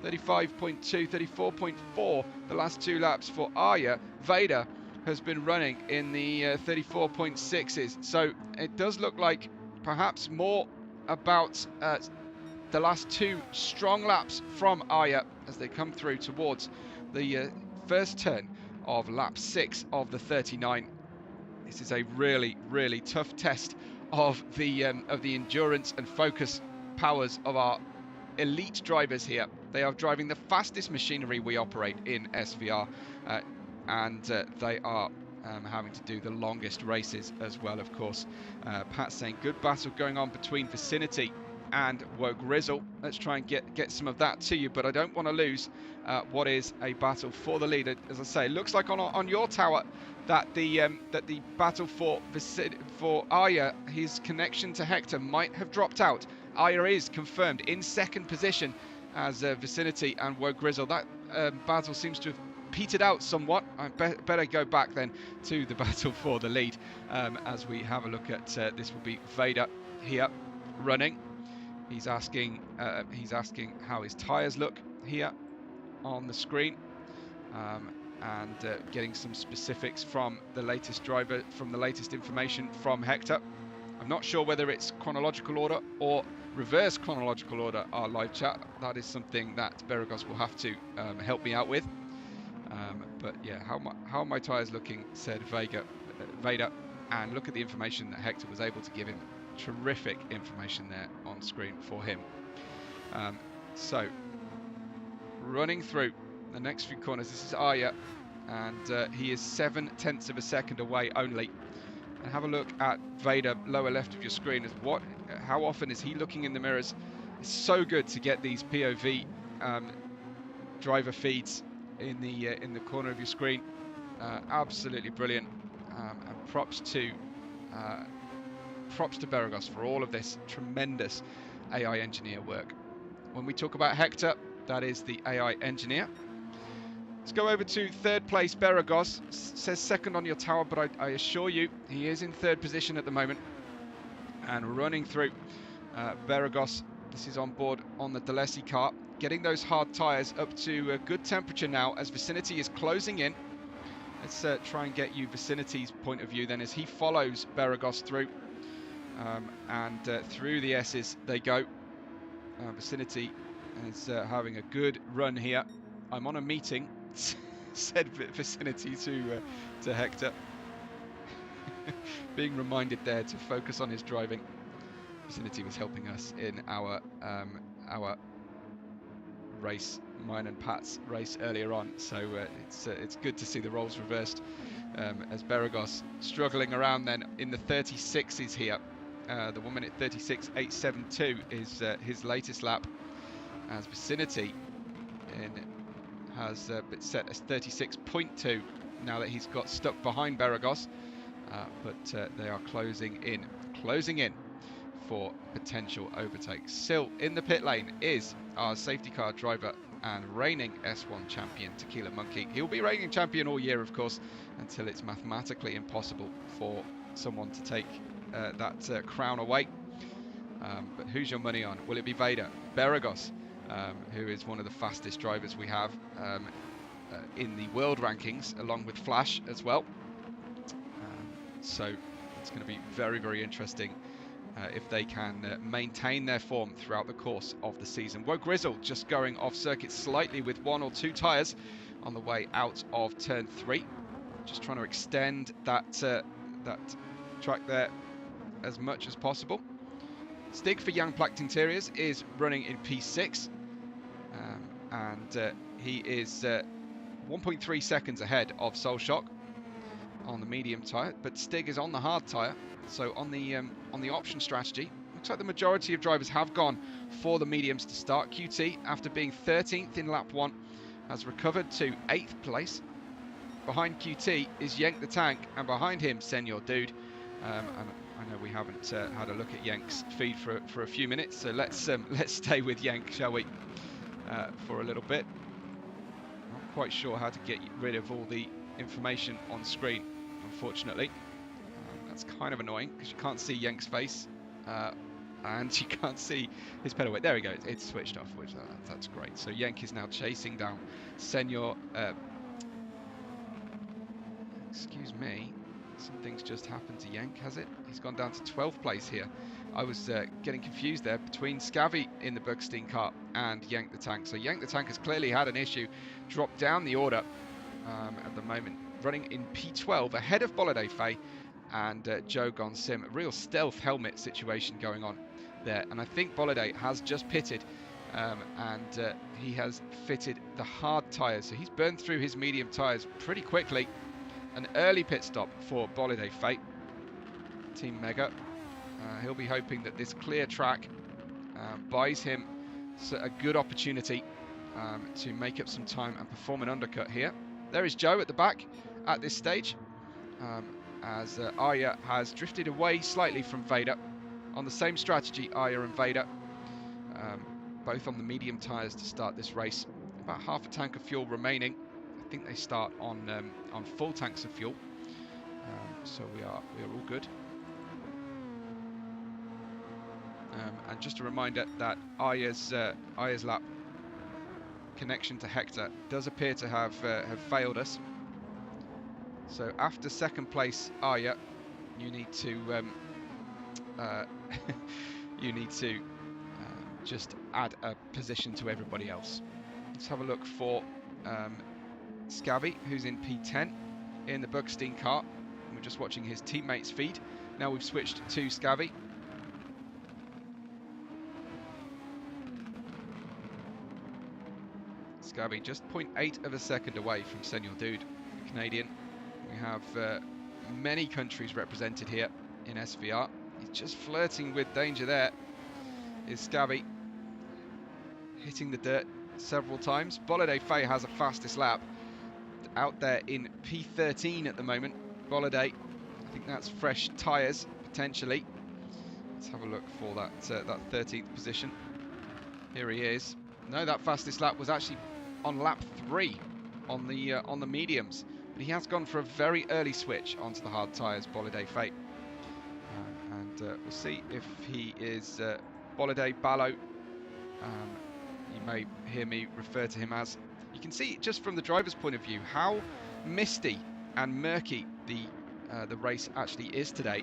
35.2, 34.4 the last 2 laps for Arya. Vader has been running in the 34.6s, so it does look like perhaps more about the last 2 strong laps from Arya as they come through towards the first turn of lap 6 of the 39. This is a really, really tough test of the endurance and focus powers of our elite drivers here. They are driving the fastest machinery we operate in SVR, and they are having to do the longest races as well, of course. Pat's saying good battle going on between Vicinity and Woe Grizzle. Let's try and get some of that to you, but I don't want to lose what is a battle for the lead. As I say, it looks like on your tower that the battle for Arya, his connection to Hector might have dropped out. Arya is confirmed in second position as Vicinity and Woe Grizzle. That battle seems to have petered out somewhat. I better go back then to the battle for the lead as we have a look at this. Will be Vader here running. He's asking how his tyres look here on the screen, and getting some specifics from the latest driver, from the latest information from Hector. I'm not sure whether it's chronological order or reverse chronological order, our live chat. That is something that Beregoz will have to help me out with. But yeah, how are my tyres looking, said Vader, and look at the information that Hector was able to give him. Terrific information there on screen for him. So running through the next few corners, this is Arya, and he is 0.7 of a second away only. And have a look at Vader, lower left of your screen. How often is he looking in the mirrors? It's so good to get these POV driver feeds in the corner of your screen. Absolutely brilliant, and props to Beregoz for all of this tremendous AI engineer work. When we talk about Hector, that is the AI engineer. Let's go over to third place. Beregoz says second on your tower, but I assure you he is in third position at the moment. And running through Beregoz, this is on board on the Delesi car, getting those hard tyres up to a good temperature now as Vicinity is closing in. Let's try and get you Vicinity's point of view then as he follows Beregoz through. And through the S's they go. Vicinity is having a good run here. I'm on a meeting, said Vicinity to Hector. Being reminded there to focus on his driving. Vicinity was helping us in our race, mine and Pat's race earlier on. So it's good to see the roles reversed as Beregoz struggling around then in the 36s here. The 1 minute 36.872 is his latest lap, as Vicinity has set as 36.2 now that he's got stuck behind Beregoz, but they are closing in for potential overtakes. Still in the pit lane is our safety car driver and reigning S1 champion, Tequila Monkey. He'll be reigning champion all year, of course, until it's mathematically impossible for someone to take that crown away. But who's your money on? Will it be Vader? Beregoz, who is one of the fastest drivers we have in the world rankings, along with Flash as well. So it's going to be very, very interesting if they can maintain their form throughout the course of the season. Woe Grizzle just going off circuit slightly with 1 or 2 tyres on the way out of turn 3. Just trying to extend that track there as much as possible. Stig for Young Placked Interiors is running in P6, and he is 1.3 seconds ahead of Soul Shock on the medium tyre, but Stig is on the hard tyre. So on the option strategy, looks like the majority of drivers have gone for the mediums to start. QT, after being 13th in lap 1, has recovered to 8th place. Behind QT is Yank the Tank, and behind him, Senor Dude. And I know we haven't had a look at Yank's feed for a few minutes, so let's stay with Yank, shall we, for a little bit. Not quite sure how to get rid of all the information on screen, unfortunately. That's kind of annoying because you can't see Yank's face, and you can't see his pedal weight. There we go, it's switched off, which that's great. So Yank is now chasing down Senor. Excuse me. Something's just happened to Yank, has it? He's gone down to 12th place here. I was getting confused there between Scavvy in the Bugstein car and Yank the Tank. So Yank the Tank has clearly had an issue, dropped down the order, at the moment, running in P12 ahead of Bolide Faye and Joe Gonsim. A real stealth helmet situation going on there. And I think Bolide has just pitted and he has fitted the hard tyres. So he's burned through his medium tyres pretty quickly. An early pit stop for Bolide Faye. Team Mega. He'll be hoping that this clear track buys him a good opportunity to make up some time and perform an undercut here. There is Joe at the back at this stage, as Arya has drifted away slightly from Vader. On the same strategy, Arya and Vader, both on the medium tyres to start this race. About half a tank of fuel remaining. I think they start on full tanks of fuel, so we are all good. And just a reminder that Arya's lap connection to Hector does appear to have failed us. So after second place, Arya, you need to just add a position to everybody else. Let's have a look for Scabby, who's in P10 in the Buckstein car. We're just watching his teammates feed. Now we've switched to Scabby. Scabby just 0.8 of a second away from Senor Dude, the Canadian. We have many countries represented here in SVR. He's just flirting with danger there. Is Scabby hitting the dirt several times. Bolide Faye has a fastest lap out there in P13 at the moment. Bolide, I think that's fresh tyres potentially. Let's have a look for that 13th position. Here he is. No, that fastest lap was actually on lap 3 on the mediums, but he has gone for a very early switch onto the hard tyres, Bolide Faye. And we'll see if he is Bolide Ballo. You may hear me refer to him as. You can see just from the driver's point of view how misty and murky the race actually is today.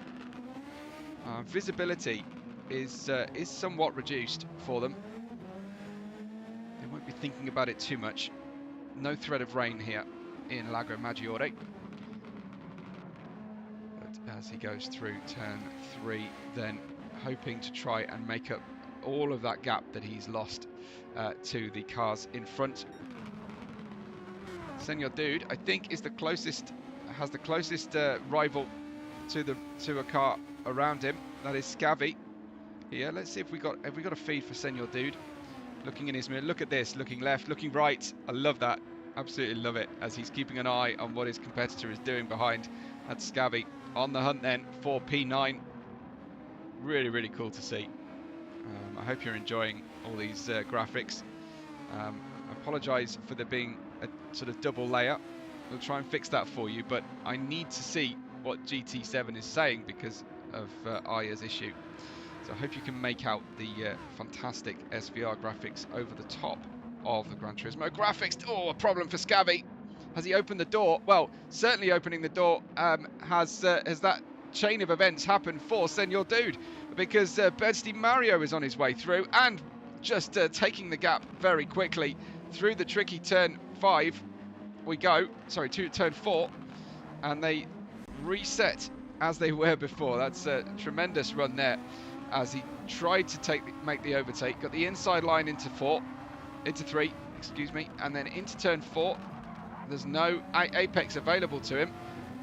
Visibility is somewhat reduced for them. They won't be thinking about it too much. No threat of rain here in Lago Maggiore. But as he goes through turn 3, then hoping to try and make up all of that gap that he's lost to the cars in front. Senor Dude, I think, has the closest rival to a car around him. That is Scabby. Here, let's see if we got a feed for Senor Dude. Looking in his mirror, look at this, looking left, looking right. I love that, absolutely love it, as he's keeping an eye on what his competitor is doing behind. That's Scabby on the hunt then for P9. Really, really cool to see. I hope you're enjoying all these graphics. I apologise for there being a sort of double layer. We'll try and fix that for you, but I need to see what GT7 is saying because of Arya's issue. So I hope you can make out the fantastic SVR graphics over the top of the Gran Turismo graphics. Oh, a problem for Scabby. Has he opened the door? Well, certainly opening the door has that chain of events happened for Senor Dude, because Beregoz Mario is on his way through and just taking the gap very quickly through the tricky turn 5. We go, sorry, to turn 4, and they reset as they were before. That's a tremendous run there as he tried to make the overtake. Got the inside line into 3, excuse me, and then into turn 4. There's no apex available to him,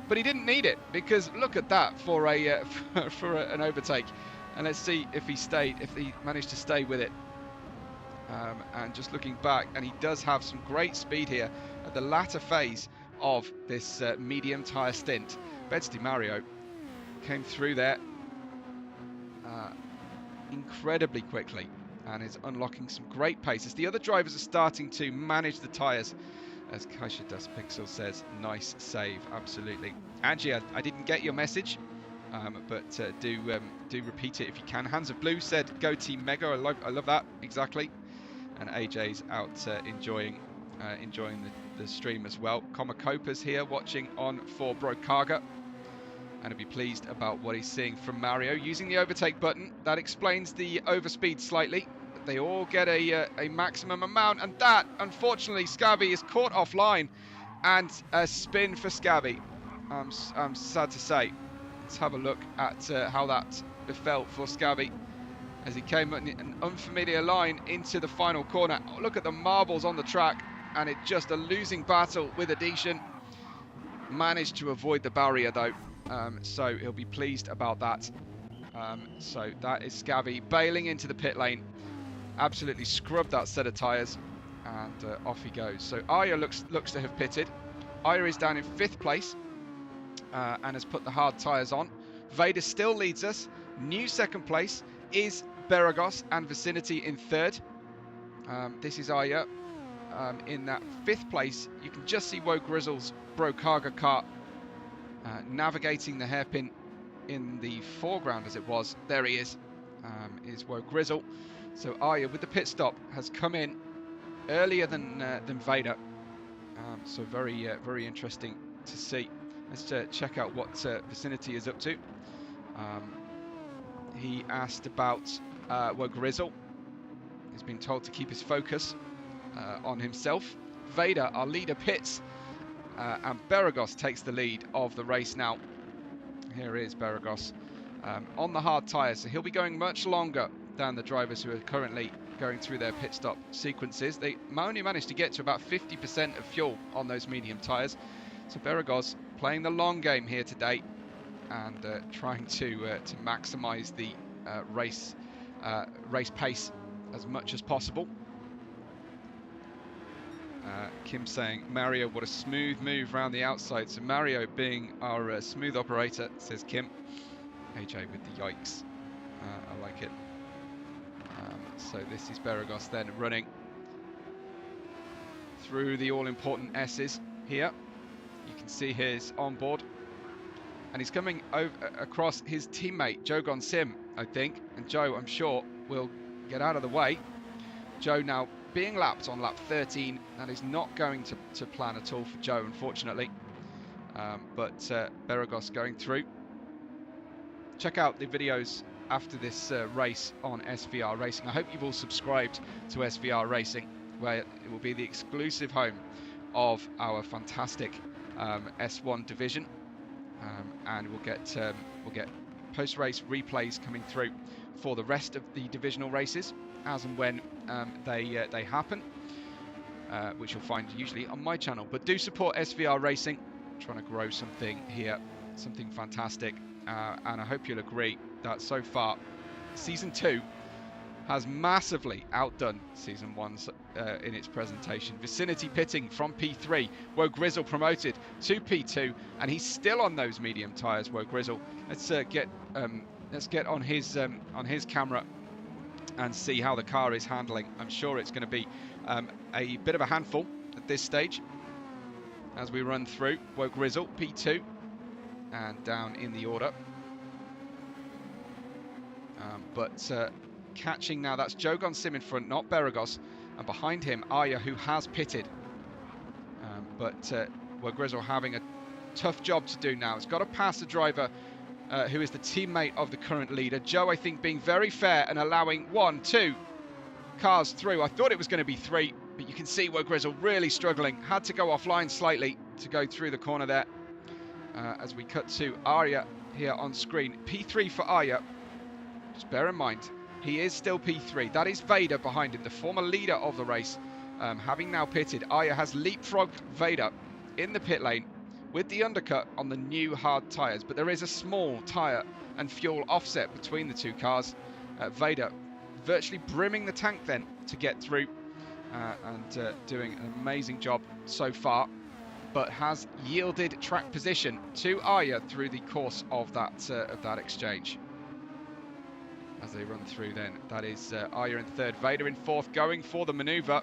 but he didn't need it because look at that for an overtake. And let's see if he managed to stay with it. And just looking back, and he does have some great speed here at the latter phase of this medium tyre stint. Beregoz Mario came through there incredibly quickly and is unlocking some great pace as the other drivers are starting to manage the tyres. As Kaisha Dust Pixel says, nice save, absolutely. Angie, I didn't get your message, but do repeat it if you can. Hands of Blue said, go Team Mega. I love that, exactly. And AJ's out enjoying the stream as well. Comacopa's here watching on for Brokaga, and he'll be pleased about what he's seeing from Mario. Using the overtake button, that explains the overspeed slightly. They all get a maximum amount, and that, unfortunately, Scabby is caught offline And a spin for Scabby. I'm sad to say. Let's have a look at how that befell for Scabby as he came at an unfamiliar line into the final corner. Oh, look at the marbles on the track, and it's just a losing battle with Adhesion. Managed to avoid the barrier though, so he'll be pleased about that. So that is Scabby bailing into the pit lane. Absolutely scrubbed that set of tyres, and off he goes. So Arya looks to have pitted. Arya is down in 5th place and has put the hard tyres on. Vader still leads us. New 2nd place is Beregoz and Vicinity in 3rd. This is Arya in that 5th place. You can just see Woe Grizzle's Brokaga kart navigating the hairpin in the foreground as it was. There he is Woe Grizzle. So Arya with the pit stop has come in earlier than Vader. So very interesting to see. Let's check out what Vicinity is up to. He asked about Woe Grizzle. He's been told to keep his focus on himself. Vader, our leader, pits, and Beregoz takes the lead of the race now. Here is Beregoz on the hard tyres, so he'll be going much longer than the drivers who are currently going through their pit stop sequences. They only managed to get to about 50% of fuel on those medium tyres. So Beregoz playing the long game here today and trying to maximise the race pace as much as possible. Kim saying, Mario, what a smooth move around the outside. So Mario being our smooth operator, says Kim. AJ with the yikes. I like it. So this is Beregoz then running through the all-important S's here. You can see his onboard. And he's coming over across his teammate, Joe Gonsim, I think. And Joe, I'm sure, will get out of the way. Joe now being lapped on lap 13. That is not going to plan at all for Joe, unfortunately. But Beregoz going through. Check out the videos after this race on SVR Racing. I hope you've all subscribed to SVR Racing, where it will be the exclusive home of our fantastic S1 division. And we'll get post-race replays coming through for the rest of the divisional races as and when they happen, which you'll find usually on my channel. But do support SVR Racing. I'm trying to grow something here, something fantastic, and I hope you'll agree that so far Season 2 has massively outdone Season 1 in its presentation. Vicinity pitting from P3. Woe Grizzle promoted to P2, and he's still on those medium tyres. Woe Grizzle. Let's get on his camera and see how the car is handling. I'm sure it's going to be a bit of a handful at this stage as we run through. Woe Grizzle P2 and down in the order. But catching now, that's Joe Gonsim in front, not Beregoz, and behind him Arya, who has pitted. But Woe Grizzle having a tough job to do now. It's got to pass the driver who is the teammate of the current leader. Joe, I think, being very fair and allowing 1, 2 cars through. I thought it was going to be 3, but you can see Woe Grizzle really struggling. Had to go offline slightly to go through the corner there. As we cut to Arya here on screen. P3 for Arya. Just bear in mind, he is still P3. That is Vader behind him, the former leader of the race. Having now pitted, Arya has leapfrogged Vader in the pit lane with the undercut on the new hard tyres. But there is a small tyre and fuel offset between the two cars. Vader virtually brimming the tank then to get through and doing an amazing job so far. But has yielded track position to Arya through the course of that exchange. As they run through then, that is Arya in 3rd, Vader in 4th, going for the manoeuvre.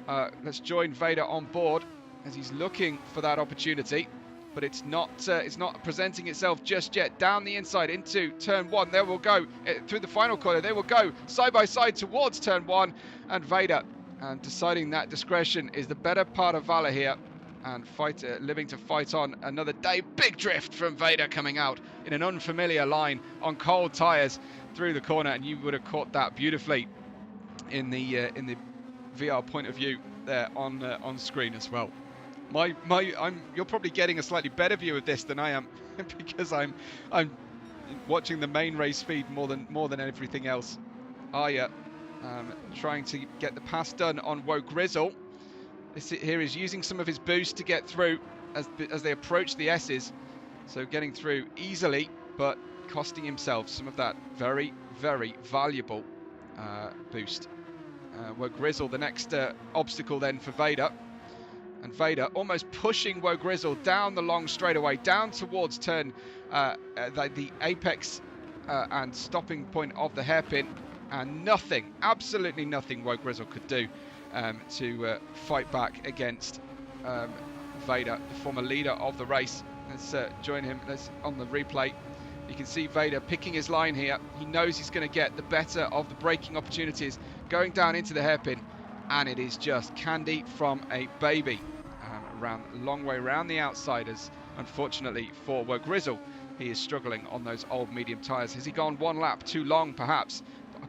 Let's join Vader on board as he's looking for that opportunity, but it's not presenting itself just yet. Down the inside into turn 1, they will go through the final corner. They will go side by side towards turn 1, and Vader, and deciding that discretion is the better part of valor here, and living to fight on another day. Big drift from Vader coming out in an unfamiliar line on cold tyres through the corner, and you would have caught that beautifully in the VR point of view there on screen as well. You're probably getting a slightly better view of this than I am because I'm watching the main race feed more than everything else. Arya trying to get the pass done on Woe Grizzle. This here is using some of his boost to get through as they approach the S's. So getting through easily, but costing himself some of that very, very valuable boost. Woe Grizzle, the next obstacle then for Vader. And Vader almost pushing Woe Grizzle down the long straightaway, down towards turn, the apex and stopping point of the hairpin. And nothing, absolutely nothing Woe Grizzle could do to fight back against Vader, the former leader of the race. Let's join him. Let's on the replay. You can see Vader picking his line here. He knows he's going to get the better of the braking opportunities, going down into the hairpin, and it is just candy from a baby. Around a long way around the outsiders, unfortunately for Woe Grizzle. He is struggling on those old medium tyres. Has he gone one lap too long, perhaps?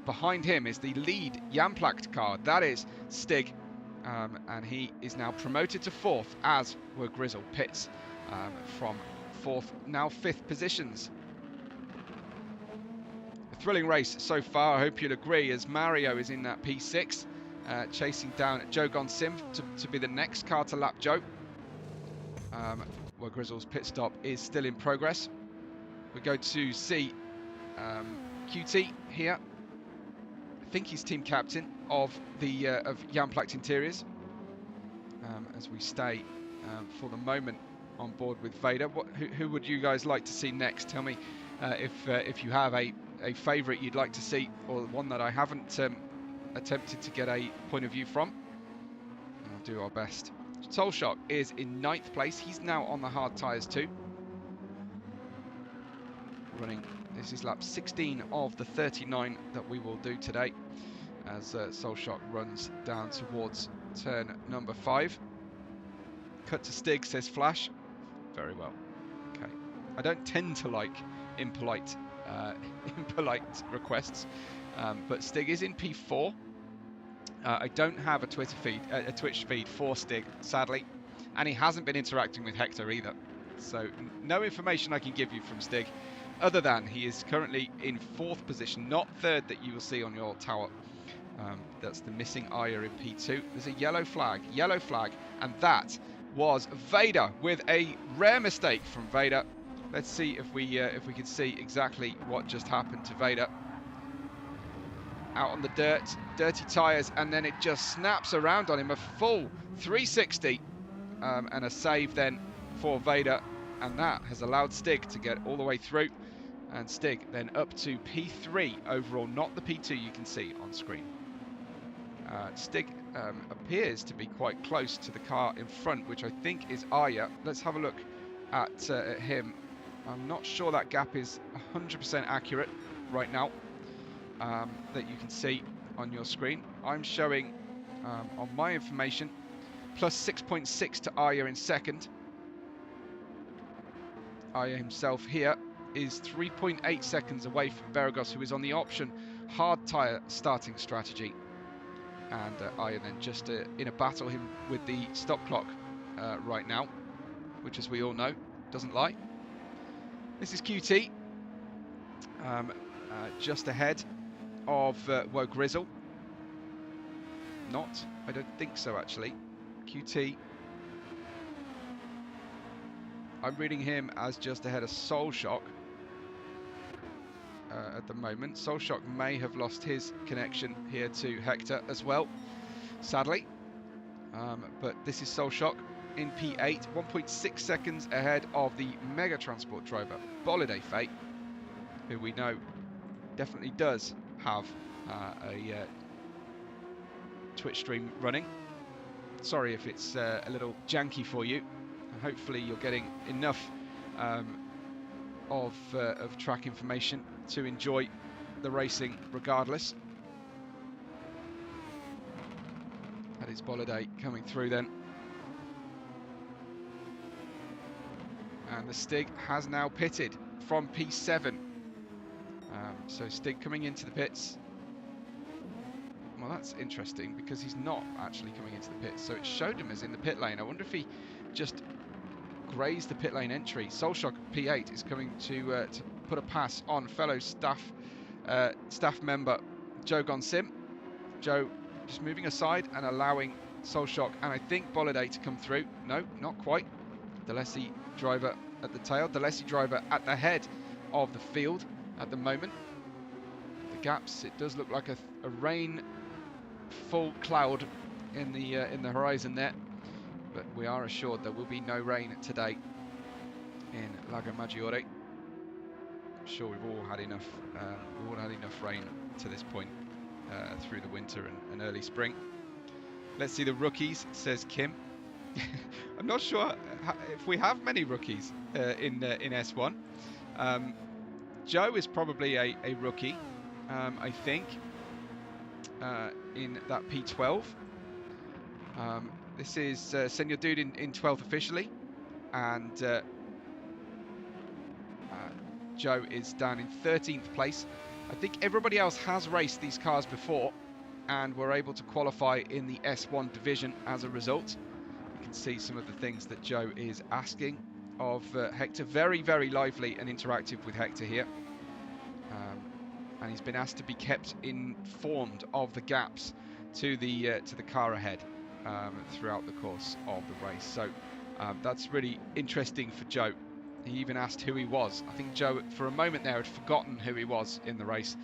Behind him is the lead Jamplakt car. That is Stig. And he is now promoted to 4th as Woe Grizzle pits from 4th, now 5th positions. A thrilling race so far, I hope you'll agree, as Mario is in that P6, chasing down Joe Gonsim to be the next car to lap Joe. Woe Grizzle's pit stop is still in progress. We go to see QT here. I think he's team captain of the Jamplakt Interiors. As we stay for the moment on board with Vader. Who would you guys like to see next? Tell me if you have a favourite you'd like to see, or one that I haven't attempted to get a point of view from. We'll do our best. Solshock is in 9th place. He's now on the hard tyres too. Running, this is lap 16 of the 39 that we will do today, as Solshock runs down towards turn number 5. Cut to Stig, says Flash. Very well. Okay. I don't tend to like impolite requests, but Stig is in P4. I don't have a Twitch feed for Stig, sadly, and he hasn't been interacting with Hector either. So no information I can give you from Stig, other than he is currently in 4th position, not 3rd that you will see on your tower. That's the missing Arya in P2. There's a yellow flag, and that was Vader with a rare mistake from Vader. Let's see if we can see exactly what just happened to Vader. Out on the dirt, dirty tyres, and then it just snaps around on him, a full 360, and a save then for Vader, and that has allowed Stig to get all the way through, and Stig then up to P3 overall, not the P2 you can see on screen. Stig appears to be quite close to the car in front, which I think is Arya. Let's have a look at him. I'm not sure that gap is 100% accurate right now. That you can see on your screen. I'm showing on my information plus 6.6 to Arya in 2nd. Arya himself here is 3.8 seconds away from Beregoz, who is on the option hard tyre starting strategy. And Arya then just in a battle him with the stop clock right now, which, as we all know, doesn't lie. This is QT, just ahead of Woe Grizzle. Not, I don't think so actually. QT, I'm reading him as just ahead of Solshock at the moment. Solshock may have lost his connection here to Hector as well, sadly. But this is Solshock in P8, 1.6 seconds ahead of the Mega Transport driver, Bolide Fate, who we know definitely does have a Twitch stream running. Sorry if it's a little janky for you. Hopefully you're getting enough of track information to enjoy the racing regardless. That is Bolide coming through then. And the Stig has now pitted from P7. So Stig coming into the pits. Well, that's interesting because he's not actually coming into the pits. So it showed him as in the pit lane. I wonder if he just grazed the pit lane entry. Solshock P8 is coming to put a pass on fellow staff member Joe Gonsim. Joe just moving aside and allowing Solshock and I think Bolide to come through. No, not quite. Delesi driver at the tail. Delesi driver at the head of the field at the moment. The gaps, it does look like a rain full cloud in the horizon there, but we are assured there will be no rain today in Lago Maggiore. I'm sure we've all had enough rain to this point through the winter and early spring. Let's see the rookies, says Kim. I'm not sure if we have many rookies in S1. Joe is probably a rookie, I think, in that P12. This is Senor Dude in 12th officially, and Joe is down in 13th place. I think everybody else has raced these cars before and were able to qualify in the S1 division as a result. You can see some of the things that Joe is asking of Hector. Very, very lively and interactive with Hector here. And he's been asked to be kept informed of the gaps to the car ahead throughout the course of the race. So that's really interesting for Joe. He even asked who he was. I think Joe, for a moment there, had forgotten who he was in the race.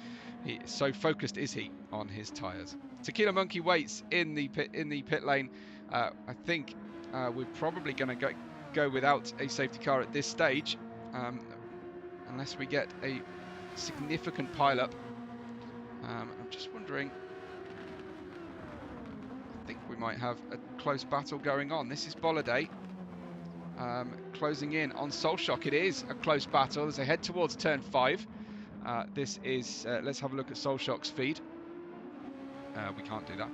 So focused is he on his tyres. Tequila Monkey waits in the pit lane. I think we're probably going to go without a safety car at this stage, unless we get a significant pile-up. I'm just wondering. I think we might have a close battle going on. This is Bolide. Closing in on Solshock. It is a close battle as they head towards turn 5. This is, let's have a look at Solshock's feed. We can't do that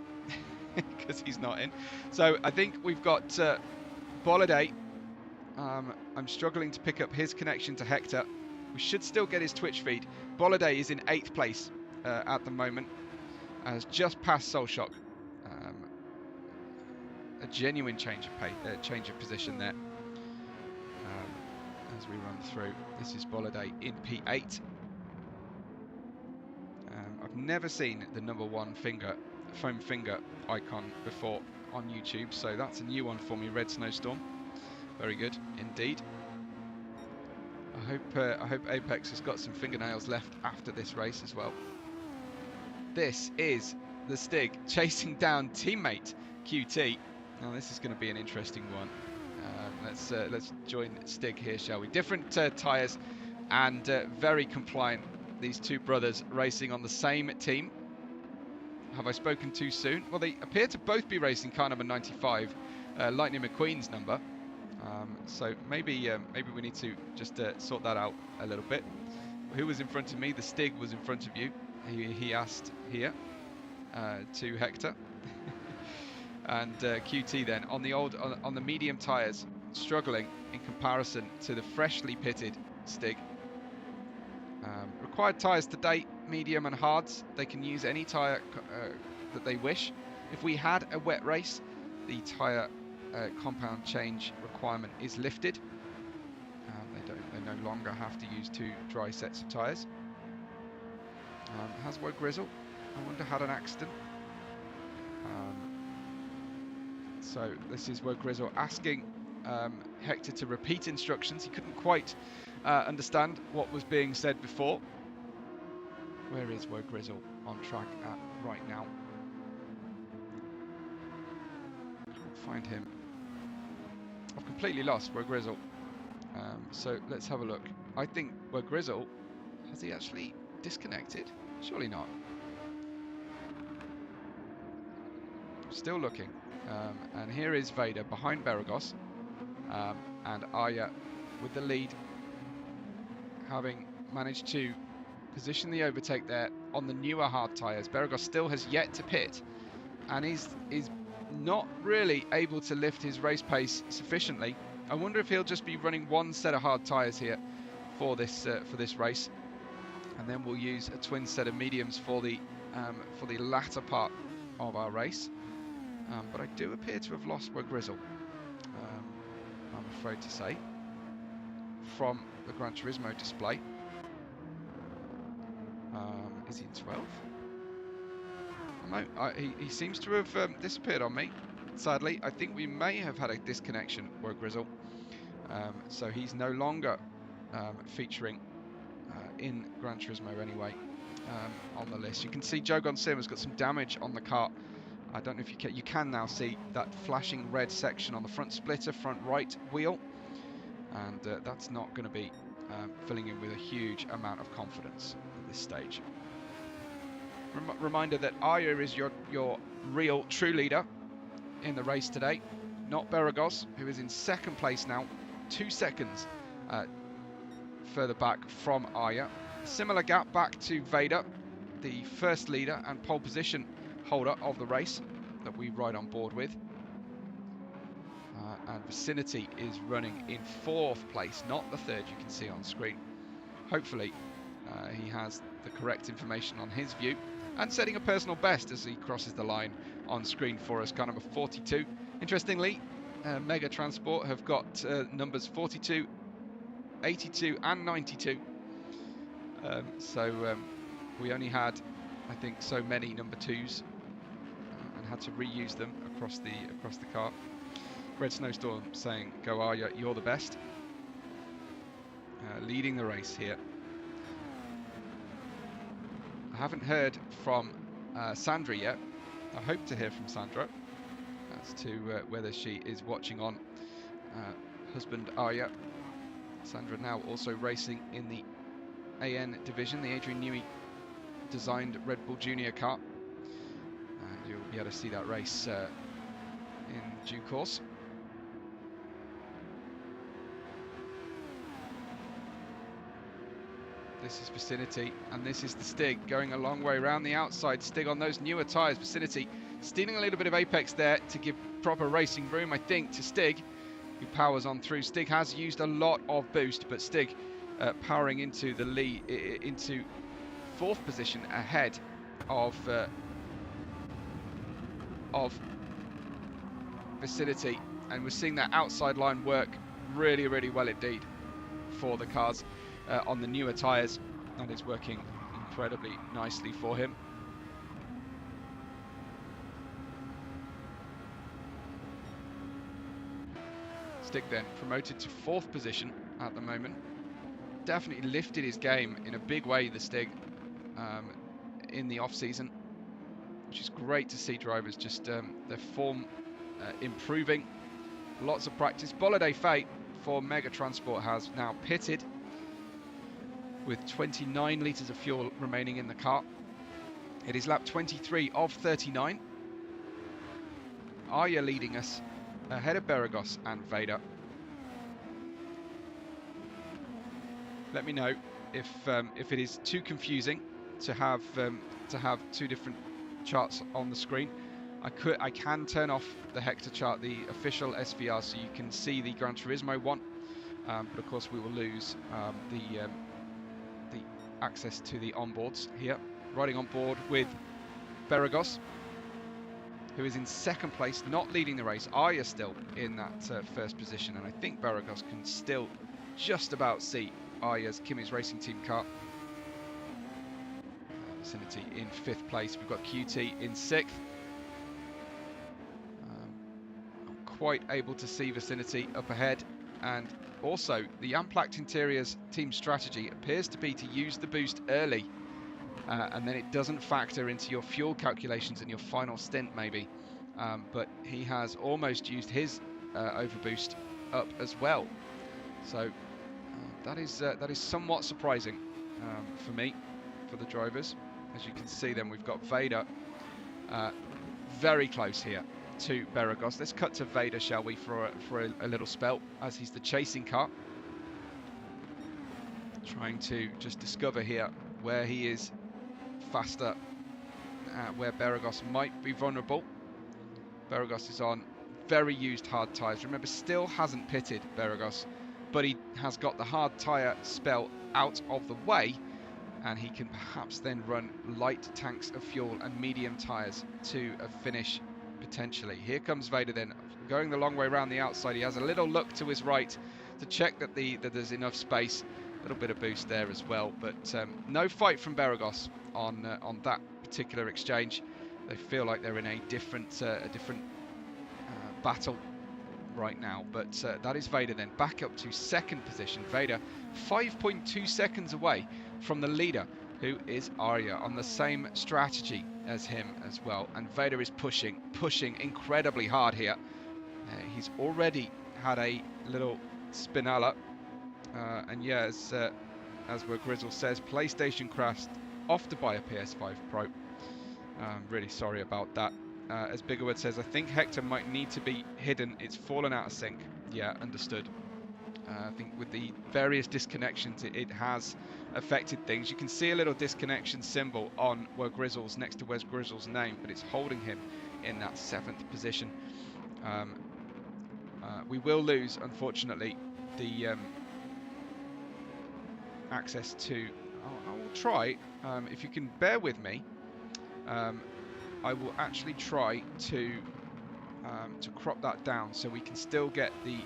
because he's not in. So I think we've got Bolide. I'm struggling to pick up his connection to Hector. We should still get his Twitch feed. Bolide is in 8th place at the moment. Has just passed Solshock. A genuine change of position there. As we run through, this is Bolide in P8. I've never seen the number 1 foam finger icon before on YouTube, so that's a new one for me. Red Snowstorm, very good indeed. I hope Apex has got some fingernails left after this race as well. This is the Stig chasing down teammate QT. Now this is going to be an interesting one. Let's join Stig here, shall we? Different tyres and very compliant. These two brothers racing on the same team. Have I spoken too soon? Well, they appear to both be racing car number 95, Lightning McQueen's number. So maybe we need to just sort that out a little bit. Who was in front of me? The Stig was in front of you. He asked here to Hector. And QT then on the medium tyres, struggling in comparison to the freshly pitted Stig. Required tyres to date, medium and hards. They can use any tyre that they wish. If we had a wet race, the tyre compound change requirement is lifted. They no longer have to use 2 dry sets of tyres. Has Woe Grizzle, I wonder, had an accident? So this is Woe Grizzle asking Hector to repeat instructions. He couldn't quite understand what was being said before. Where is Woe Grizzle on track at right now? Can't find him. I've completely lost Woe Grizzle. So let's have a look. I think Woe Grizzle, has he actually disconnected? Surely not. Still looking. And here is Vader behind Beregoz. And Arya with the lead, having managed to position the overtake there on the newer hard tyres. Beregoz still has yet to pit and is not really able to lift his race pace sufficiently. I wonder if he'll just be running 1 set of hard tyres here for this race, and then we'll use a twin set of mediums for the latter part of our race. But I do appear to have lost Woe Grizzle. I'm afraid to say, from the Gran Turismo display. Is he in 12th? No, he seems to have disappeared on me, sadly. I think we may have had a disconnection, Grizzle. So he's no longer featuring in Gran Turismo anyway on the list. You can see Jogon Sim has got some damage on the car. I don't know if you can now see that flashing red section on the front splitter, front right wheel. And that's not going to be filling him with a huge amount of confidence at this stage. Reminder that Arya is your real true leader in the race today, not Beregoz, who is in second place now, 2 seconds further back from Arya. Similar gap back to Vader, the first leader and pole position holder of the race that we ride on board with. And Vicinity is running in 4th place, not the 3rd you can see on screen. Hopefully he has the correct information on his view and setting a personal best as he crosses the line on screen for us, car number 42. Interestingly, Mega Transport have got numbers 42, 82 and 92. So we only had, I think, so many number 2s and had to reuse them across the car. Red Snowstorm saying, "Go Arya, you're the best." Leading the race here. I haven't heard from Sandra yet. I hope to hear from Sandra as to whether she is watching on husband Arya. Sandra now also racing in the AN division, the Adrian Newey designed Red Bull Junior car. And you'll be able to see that race in due course. This is Vicinity, and this is the Stig going a long way around the outside. Stig on those newer tyres. Vicinity stealing a little bit of apex there to give proper racing room, I think, to Stig, who powers on through. Stig has used a lot of boost, but Stig powering into the lead, into 4th position ahead of Vicinity, and we're seeing that outside line work really, really well indeed for the cars on the newer tyres, and it's working incredibly nicely for him. Stig then promoted to 4th position at the moment. Definitely lifted his game in a big way, the Stig, in the off-season, which is great to see drivers just their form improving. Lots of practice. Boliday Fate for Mega Transport has now pitted with 29 litres of fuel remaining in the car. It is lap 23 of 39. Arya leading us ahead of Beregoz and Vader. Let me know if it is too confusing to have 2 different charts on the screen. I can turn off the Hector chart, the official SVR, so you can see the Gran Turismo one, but of course we will lose the access to the onboards here. Riding on board with Beregoz, who is in 2nd place, not leading the race. Arya still in that 1st position, and I think Beregoz can still just about see Arya's Kimi's Racing Team car. Vicinity in 5th place. We've got QT in 6th. I'm quite able to see Vicinity up ahead, and also the Amplact Interiors team strategy appears to be to use the boost early, and then it doesn't factor into your fuel calculations in your final stint maybe, but he has almost used his overboost up as well, so that is somewhat surprising for me, for the drivers. As you can see, then we've got Vader very close here to Beregoz. Let's cut to Vader, shall we, for a little spell, as he's the chasing car. Trying to just discover here where he is faster, where Beregoz might be vulnerable. Beregoz is on very used hard tyres. Remember, still hasn't pitted, Beregoz, but he has got the hard tyre spell out of the way, and he can perhaps then run light tanks of fuel and medium tyres to a finish, potentially. Here comes Vader then, going the long way around the outside. He has a little look to his right to check that there's enough space. A little bit of boost there as well, but no fight from Beregoz on that particular exchange. They feel like they're in a different battle right now, but that is Vader then back up to second position. Vader 5.2 seconds away from the leader, who is Arya, on the same strategy as him as well, and Vader is pushing incredibly hard here. He's already had a little spinella, and yeah, as Grizzle says, PlayStation crashed, off to buy a PS5 Pro. Really sorry about that. As Biggerwood says, I think Hector might need to be hidden. It's fallen out of sync. Yeah, understood. I think with the various disconnections, it has affected things. You can see a little disconnection symbol on Grizzle's next to Grizzle's name, but it's holding him in that 7th position. We will lose, unfortunately, the access to. I will try. If you can bear with me. I will actually try to crop that down so we can still get the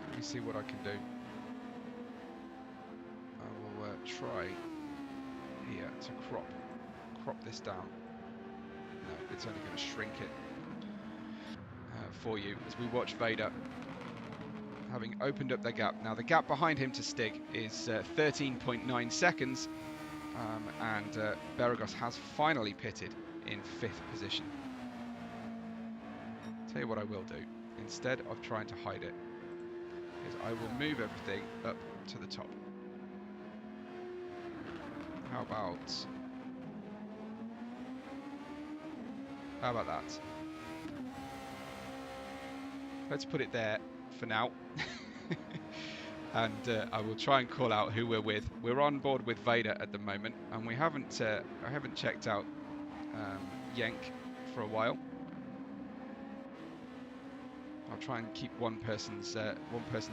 let me see what I can do. I will try here to crop this down. No, it's only going to shrink it for you as we watch Vader having opened up their gap. Now the gap behind him to Stig is 13.9 seconds, and Beregoz has finally pitted in 5th position. Tell you what I will do, instead of trying to hide it, is I will move everything up to the top. How about that? Let's put it there for now. And I will try and call out who we're with. We're on board with Vader at the moment, and we haven't I haven't checked out Yank for a while. I'll try and keep one person's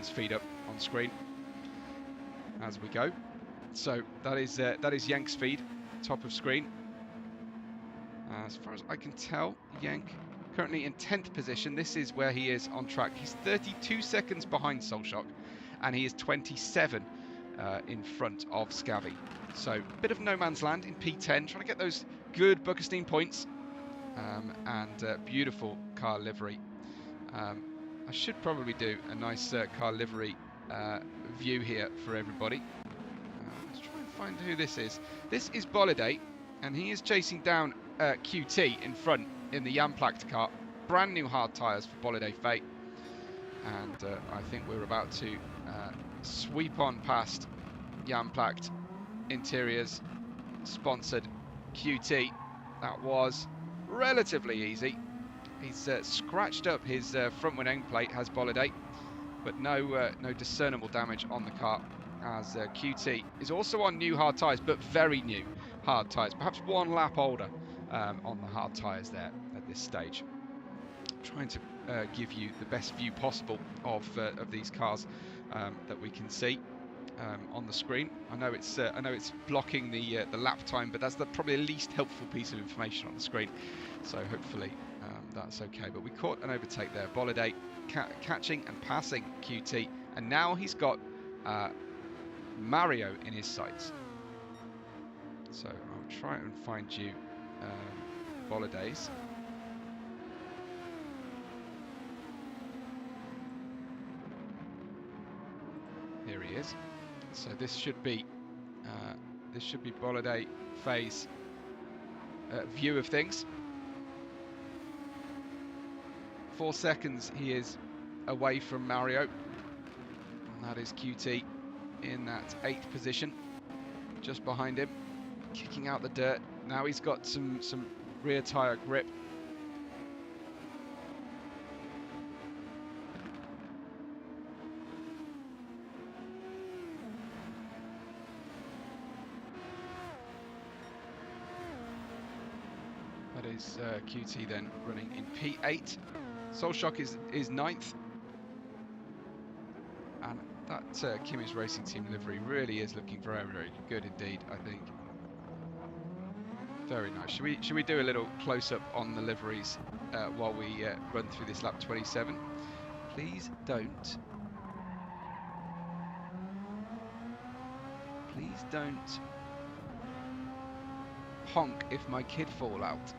feed up on screen as we go. So that is Yank's feed, top of screen. As far as I can tell, Yank currently in 10th position. This is where he is on track. He's 32 seconds behind Soulshock, and he is 27 in front of Scavvy. So a bit of no man's land in P10, trying to get those good Buckerstein points, and beautiful car livery. I should probably do a nice car livery view here for everybody. Let's try and find who this is. This is Boliday, and he is chasing down QT in front in the Jamplakt car. Brand new hard tyres for Boliday Fate, and I think we're about to sweep on past Jamplakt Interiors sponsored QT. That was relatively easy. He's scratched up his front wing end plate, has Boliday, but no discernible damage on the car, as QT is also on new hard tyres, but very new hard tyres, perhaps one lap older on the hard tyres there at this stage. Trying to give you the best view possible of these cars that we can see on the screen. I know it's blocking the lap time, but that's probably the least helpful piece of information on the screen. So hopefully that's okay. But we caught an overtake there. Boliday catching and passing QT, and now he's got Mario in his sights. So I'll try and find you Boliday's. Here he is. So this should be Boliday phase view of things. 4 seconds he is away from Mario, and that is QT in that 8th position, just behind him, kicking out the dirt. Now he's got some rear tyre grip. That is QT then running in P8. Soulshock is 9th. And that Kimmy's Racing Team livery really is looking very, very good indeed, I think. Very nice. Should we do a little close-up on the liveries while we run through this lap 27? Please don't honk if my kid fall out.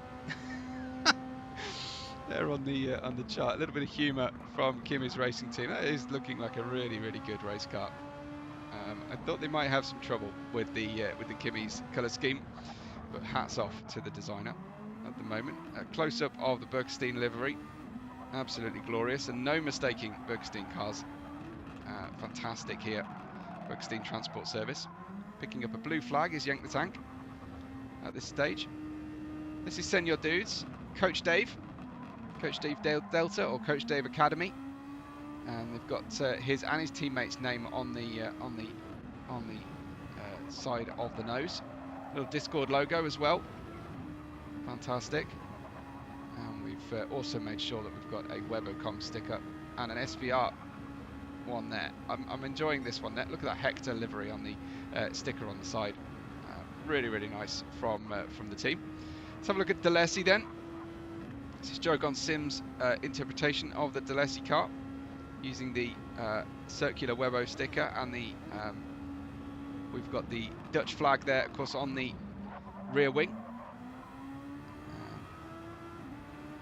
There on the chart, a little bit of humour from Kimi's racing team. That is looking like a really good race car. I thought they might have some trouble with the Kimi's colour scheme, but hats off to the designer at the moment. A close-up of the Bergstein livery, absolutely glorious, and no mistaking Bergstein cars. Fantastic here, Bergstein Transport Service. Picking up a blue flag is Yank the Tank at this stage. This is Senor Dudes, Coach Dave Delta, or Coach Dave Academy, and they've got his and his teammates' name on the side of the nose. Little Discord logo as well. Fantastic. And we've also made sure that we've got a Webocom sticker and an SVR one there. I'm enjoying this one there. Look at that Hector livery on the sticker on the side. Really nice from the team. Let's have a look at Delesi then. This is Jogon Sim's interpretation of the Delesi car, using the circular Webo sticker and the we've got the Dutch flag there, of course, on the rear wing.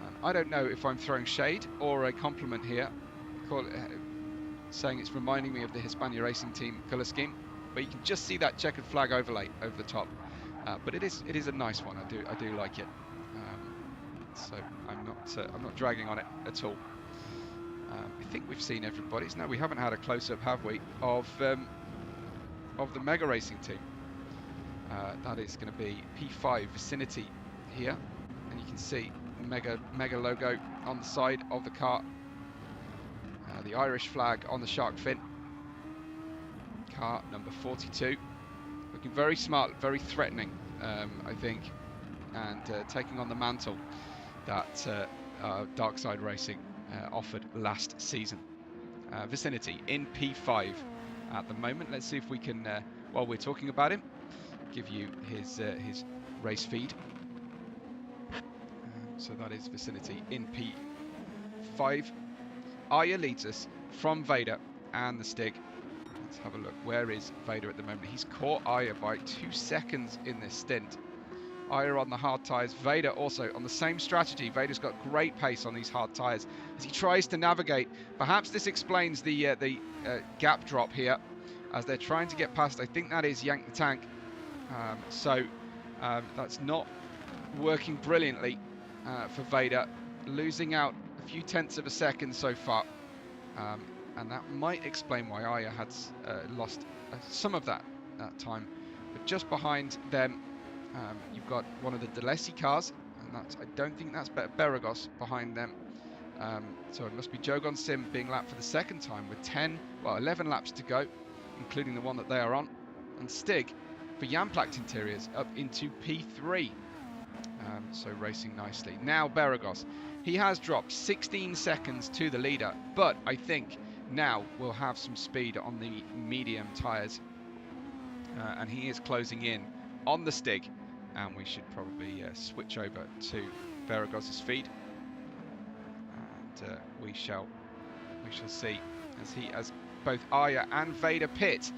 And I don't know if I'm throwing shade or a compliment here, saying it's reminding me of the Hispania Racing Team colour scheme, but you can just see that checkered flag overlay over the top. But it is a nice one. I do like it. So I'm not dragging on it at all. I think we've seen everybody's. No, we haven't had a close-up, have we, of the Mega Racing Team. That is going to be P5 vicinity here, and you can see the Mega logo on the side of the car. The Irish flag on the shark fin. Car number 42, looking very smart, very threatening, I think, and taking on the mantle that Dark Side Racing offered last season. Vicinity in P5 at the moment. Let's see if we can, while we're talking about him, give you his race feed. So that is Vicinity in P5. Arya leads us from Vader and the Stig. Let's have a look. Where is Vader at the moment? He's caught Arya by 2 seconds in this stint. Arya on the hard tyres. Vader also on the same strategy. Vader's got great pace on these hard tyres as he tries to navigate. Perhaps this explains the gap drop here as they're trying to get past. I think that is Yank the Tank. That's not working brilliantly for Vader, losing out a few tenths of a second so far, and that might explain why Arya had lost some of that time. But just behind them, you've got one of the Delesi cars, and I don't think that's Beregoz behind them. So it must be Jogon Sim being lapped for the second time with 11 laps to go, including the one that they are on, and Stig for Jamplakt Interiors up into P3. So racing nicely. Now Beregoz, he has dropped 16 seconds to the leader, but I think now we'll have some speed on the medium tyres, and he is closing in on the Stig, and we should probably switch over to Beregoz's feed, and we shall see as both Arya and Vader pit.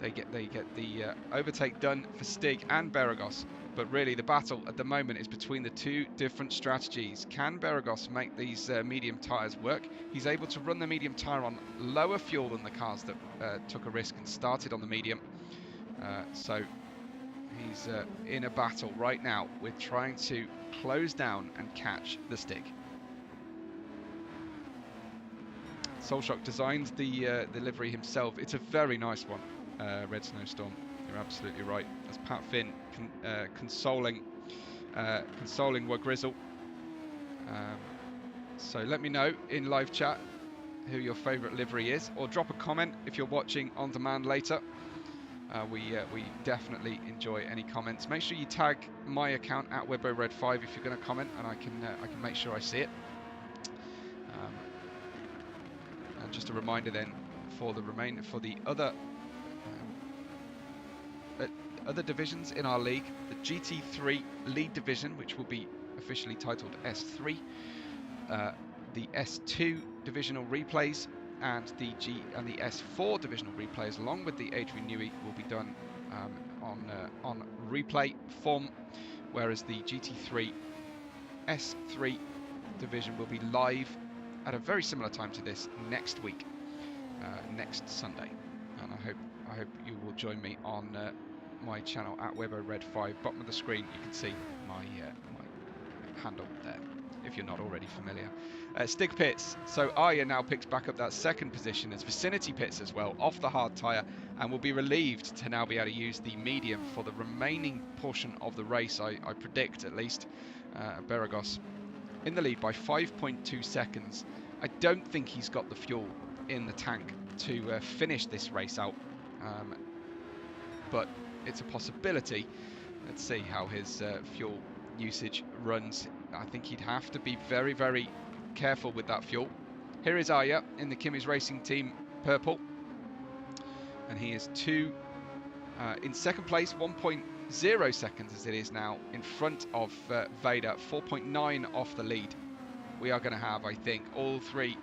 They get the overtake done for Stig and Beregoz. But really, the battle at the moment is between the two different strategies. Can Beregoz make these medium tyres work? He's able to run the medium tyre on lower fuel than the cars that took a risk and started on the medium. So he's in a battle right now with trying to close down and catch the Stig. Soulshock designed the livery himself. It's a very nice one, Red Snowstorm. You're absolutely right. That's Pat Finn consoling Wagrizzle. So let me know in live chat who your favourite livery is, or drop a comment if you're watching on demand later. We definitely enjoy any comments. Make sure you tag my account at WebORed5 if you're going to comment, and I can make sure I see it. And just a reminder then for the other other divisions in our league. The GT3 lead division, which will be officially titled S3, the S2 divisional replays, and the S4 divisional replays, along with the Adrian Newey, will be done on replay form, whereas the GT3 S3 division will be live at a very similar time to this next week, next Sunday. And I hope you will join me on my channel at WebORed5. Bottom of the screen, you can see my handle there, if you're not already familiar. Stig pits, so Arya now picks back up that second position as Vicinity pits as well, off the hard tyre, and will be relieved to now be able to use the medium for the remaining portion of the race, I predict at least. Beregoz in the lead by 5.2 seconds. I don't think he's got the fuel in the tank to finish this race out, but it's a possibility. Let's see how his fuel usage runs. I think he'd have to be very, very careful with that fuel. Here is Arya in the Kimmy's Racing Team purple, and he is in second place, 1.0 seconds as it is now, in front of Vader, 4.9 off the lead. We are going to have, I think, all three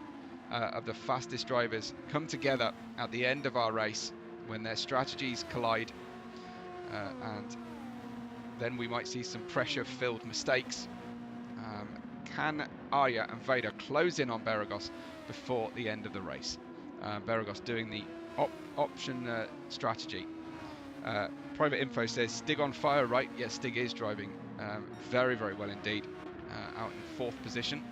of the fastest drivers come together at the end of our race when their strategies collide, and then we might see some pressure-filled mistakes. Can Arya and Vader close in on Beregoz before the end of the race? Beregoz doing the option strategy. Private info says Stig on fire, right? Yes, Stig is driving very, very well indeed, out in fourth position.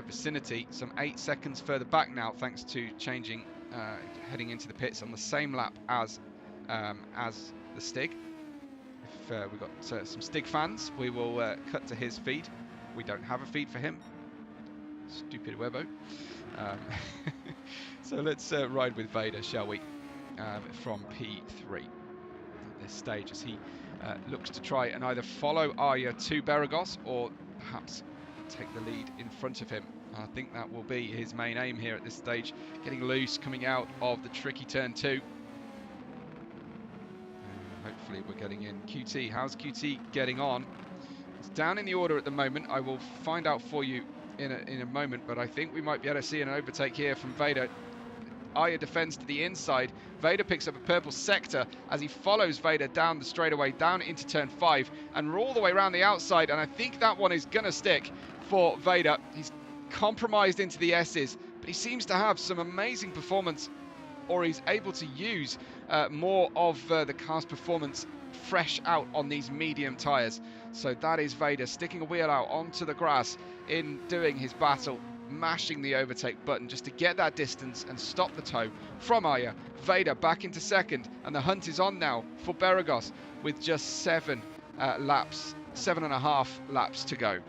Vicinity some 8 seconds further back now, thanks to changing, heading into the pits on the same lap as the Stig. If we've got some Stig fans, we will cut to his feed. We don't have a feed for him. Stupid Webbo. So let's ride with Vader, shall we? From P3 at this stage, as he looks to try and either follow Arya to Beregoz or perhaps take the lead in front of him. I think that will be his main aim here at this stage, getting loose coming out of the tricky turn 2. Hopefully we're getting in. QT, how's QT getting on? It's down in the order at the moment. I will find out for you in a moment, but I think we might be able to see an overtake here from Vader. Arya defends to the inside. Vader picks up a purple sector as he follows Vader down the straightaway, down into turn 5, and we're all the way around the outside, and I think that one is going to stick for Vader. He's compromised into the S's, but he seems to have some amazing performance, or he's able to use more of the car's performance fresh out on these medium tyres. So that is Vader sticking a wheel out onto the grass in doing his battle, mashing the overtake button just to get that distance and stop the tow from Arya. Vader back into second, and the hunt is on now for Beregoz with just 7.5 laps to go.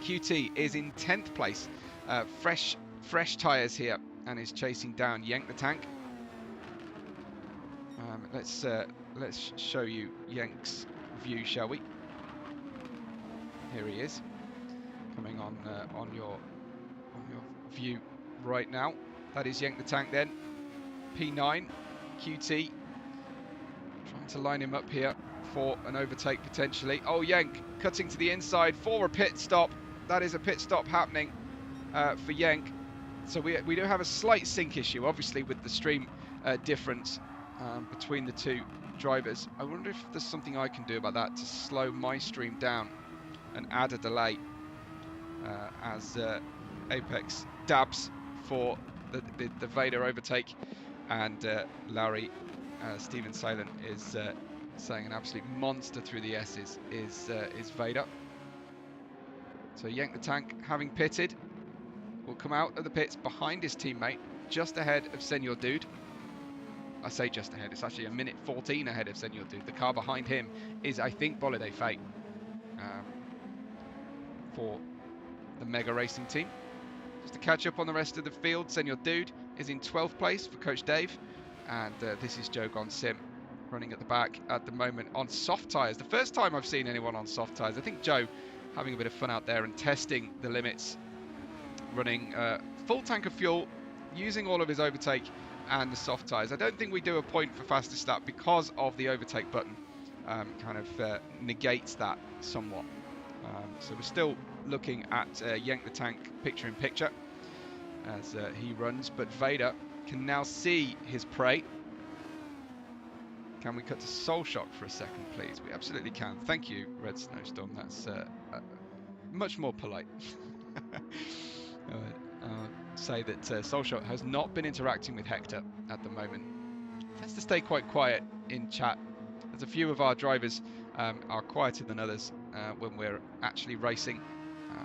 QT is in 10th place, fresh tyres here, and is chasing down Yank the Tank. Let's show you Yank's view, shall we? Here he is, coming on your view right now. That is Yank the Tank then. P9, QT, trying to line him up here for an overtake potentially. Oh, Yank cutting to the inside for a pit stop. That is a pit stop happening for Yank. So we do have a slight sync issue, obviously, with the stream difference between the two drivers. I wonder if there's something I can do about that to slow my stream down and add a delay as Apex dabs for the Vader overtake, and Larry Steven Silent is saying an absolute monster through the S's is Vader. So Yank the Tank, having pitted, will come out of the pits behind his teammate, just ahead of Senor Dude. I say just ahead, it's actually a minute 14 ahead of Senor Dude. The car behind him is, I think, Bolide Fate for the Mega Racing team. Just to catch up on the rest of the field, Senor Dude is in 12th place for Coach Dave, and this is Joe Gon Sim running at the back at the moment on soft tyres. The first time I've seen anyone on soft tyres. I think Joe having a bit of fun out there and testing the limits, running full tank of fuel, using all of his overtake and the soft tyres. I don't think we do a point for fastest lap because of the overtake button. Kind of negates that somewhat. So we're still looking at Yank the Tank picture in picture as he runs, but Vader can now see his prey. Can we cut to Soul Shock for a second, please? We absolutely can. Thank you, Red Snowstorm. That's much more polite. Say that Soul Shock has not been interacting with Hector at the moment. Tends to stay quite quiet in chat. There's a few of our drivers are quieter than others when we're actually racing,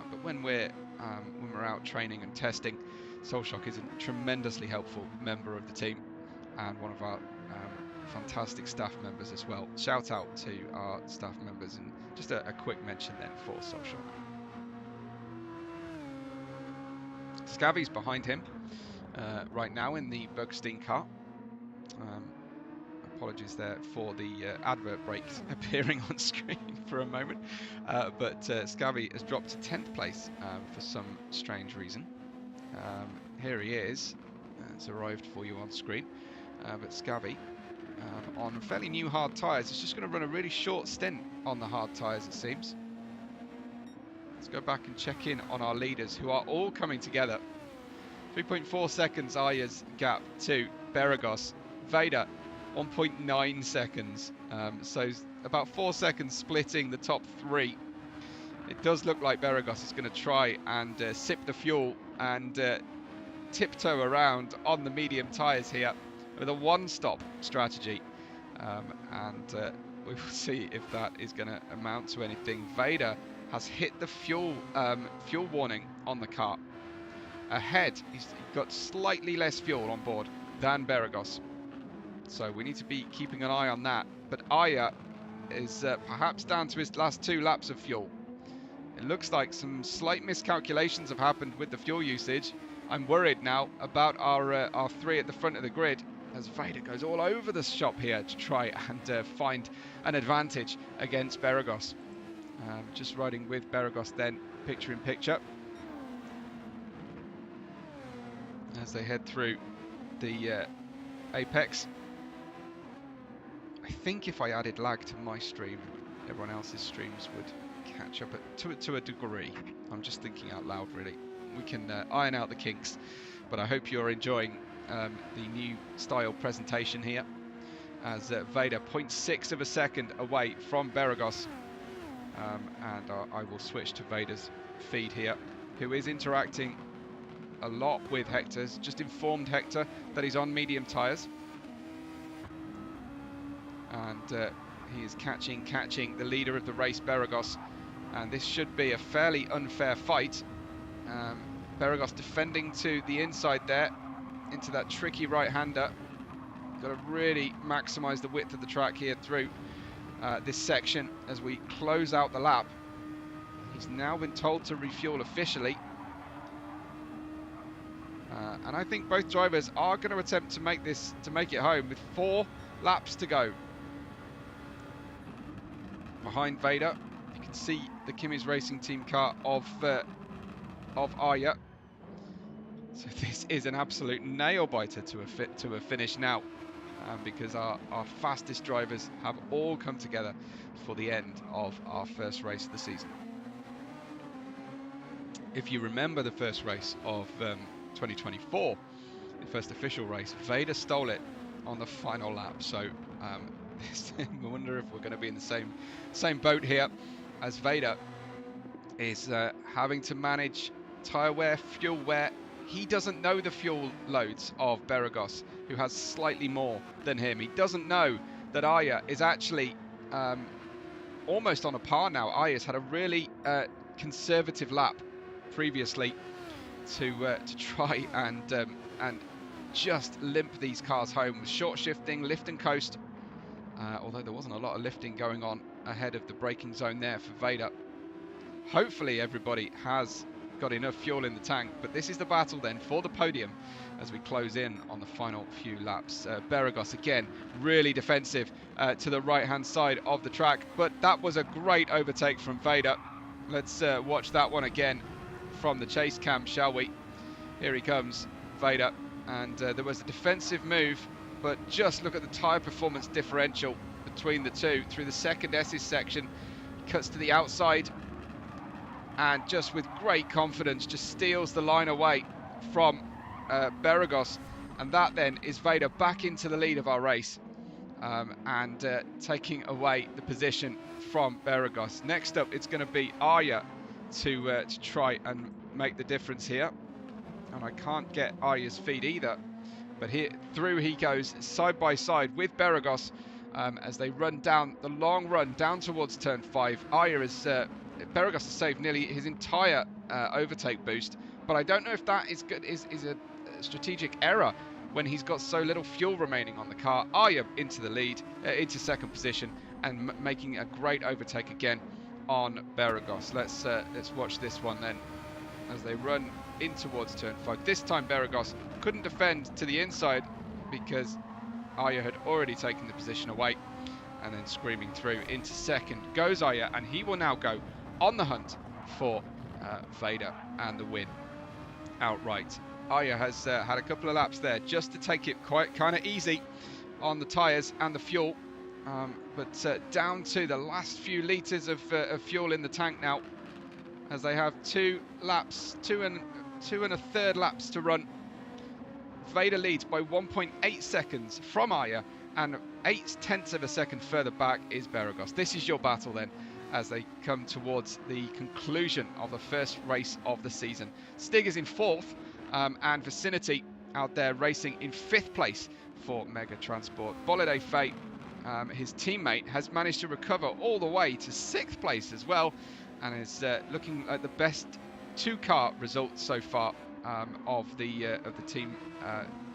but when we're out training and testing, Soul Shock is a tremendously helpful member of the team and one of our fantastic staff members as well. Shout out to our staff members, and just a quick mention then for Soul Shock. Scavy's behind him right now in the Bergstein car. Apologies there for the advert breaks appearing on screen for a moment, but Scavy has dropped to 10th place for some strange reason. Here he is. It's arrived for you on screen, but Scavy on fairly new hard tyres is just going to run a really short stint on the hard tyres, it seems. Let's go back and check in on our leaders, who are all coming together. 3.4 seconds Arya's gap to Beregoz. Vader 1.9 seconds, so about 4 seconds splitting the top three. It does look like Beregoz is going to try and sip the fuel and tiptoe around on the medium tyres here with a one-stop strategy, and we will see if that is going to amount to anything. Vader has hit the fuel warning on the car. Ahead, he's got slightly less fuel on board than Beregoz, so we need to be keeping an eye on that. But Arya is perhaps down to his last 2 laps of fuel. It looks like some slight miscalculations have happened with the fuel usage. I'm worried now about our 3 at the front of the grid, as Vader goes all over the shop here to try and find an advantage against Beregoz. Just riding with Beregoz then, picture in picture, as they head through the apex. I think if I added lag to my stream, everyone else's streams would catch up to a degree. I'm just thinking out loud, really. We can iron out the kinks, but I hope you're enjoying the new style presentation here, as Vader 0.6 of a second away from Beregoz, and I will switch to Vader's feed here, who is interacting a lot with Hector's. Just informed Hector that he's on medium tyres, and he is catching the leader of the race, Beregoz, and this should be a fairly unfair fight. Beregoz defending to the inside there, into that tricky right-hander. Got to really maximise the width of the track here through this section as we close out the lap. He's now been told to refuel officially, and I think both drivers are going to attempt to make it home with 4 laps to go. Behind Vader, you can see the Kimmy's Racing Team car of Arya. So this is an absolute nail-biter to a finish now, because our fastest drivers have all come together for the end of our first race of the season. If you remember the first race of 2024, the first official race, Vader stole it on the final lap. So I wonder if we're going to be in the same boat here, as Vader is having to manage tyre wear, fuel wear. He doesn't know the fuel loads of Beregoz, who has slightly more than him. He doesn't know that Arya is actually almost on a par now. Arya's had a really conservative lap previously to try and just limp these cars home with short shifting, lift and coast. Although there wasn't a lot of lifting going on ahead of the braking zone there for Vader. Hopefully everybody has got enough fuel in the tank, but this is the battle then for the podium as we close in on the final few laps. Beregoz again really defensive to the right hand side of the track, but that was a great overtake from Vader. Let's watch that one again from the chase cam, shall we? Here he comes, Vader, and there was a defensive move, but just look at the tyre performance differential between the two. Through the second S's section, he cuts to the outside and just with great confidence just steals the line away from Beregoz, and that then is Vader back into the lead of our race, and taking away the position from Beregoz. Next up, it's going to be Arya to try and make the difference here, and I can't get Arya's feed either, but here through he goes side by side with Beregoz as they run down the long run down towards turn 5. Arya is Beregoz has saved nearly his entire overtake boost, but I don't know if that is good. Is a strategic error when he's got so little fuel remaining on the car. Arya into the lead, into second position, and making a great overtake again on Beregoz. Let's watch this one then as they run in towards turn 5. This time Beregoz couldn't defend to the inside because Arya had already taken the position away, and then screaming through into second goes Arya, and he will now go on the hunt for Vader and the win outright. Arya has had a couple of laps there just to take it quite kind of easy on the tyres and the fuel, but down to the last few litres of fuel in the tank now, as they have two and a third laps to run. Vader leads by 1.8 seconds from Arya, and 0.8 of a second further back is Beregoz. This is your battle then, as they come towards the conclusion of the first race of the season. Stig is in 4th, and Vicinity out there racing in 5th place for Mega Transport. Bolide Fate, his teammate, has managed to recover all the way to 6th place as well, and is looking at the best two-car result so far of the team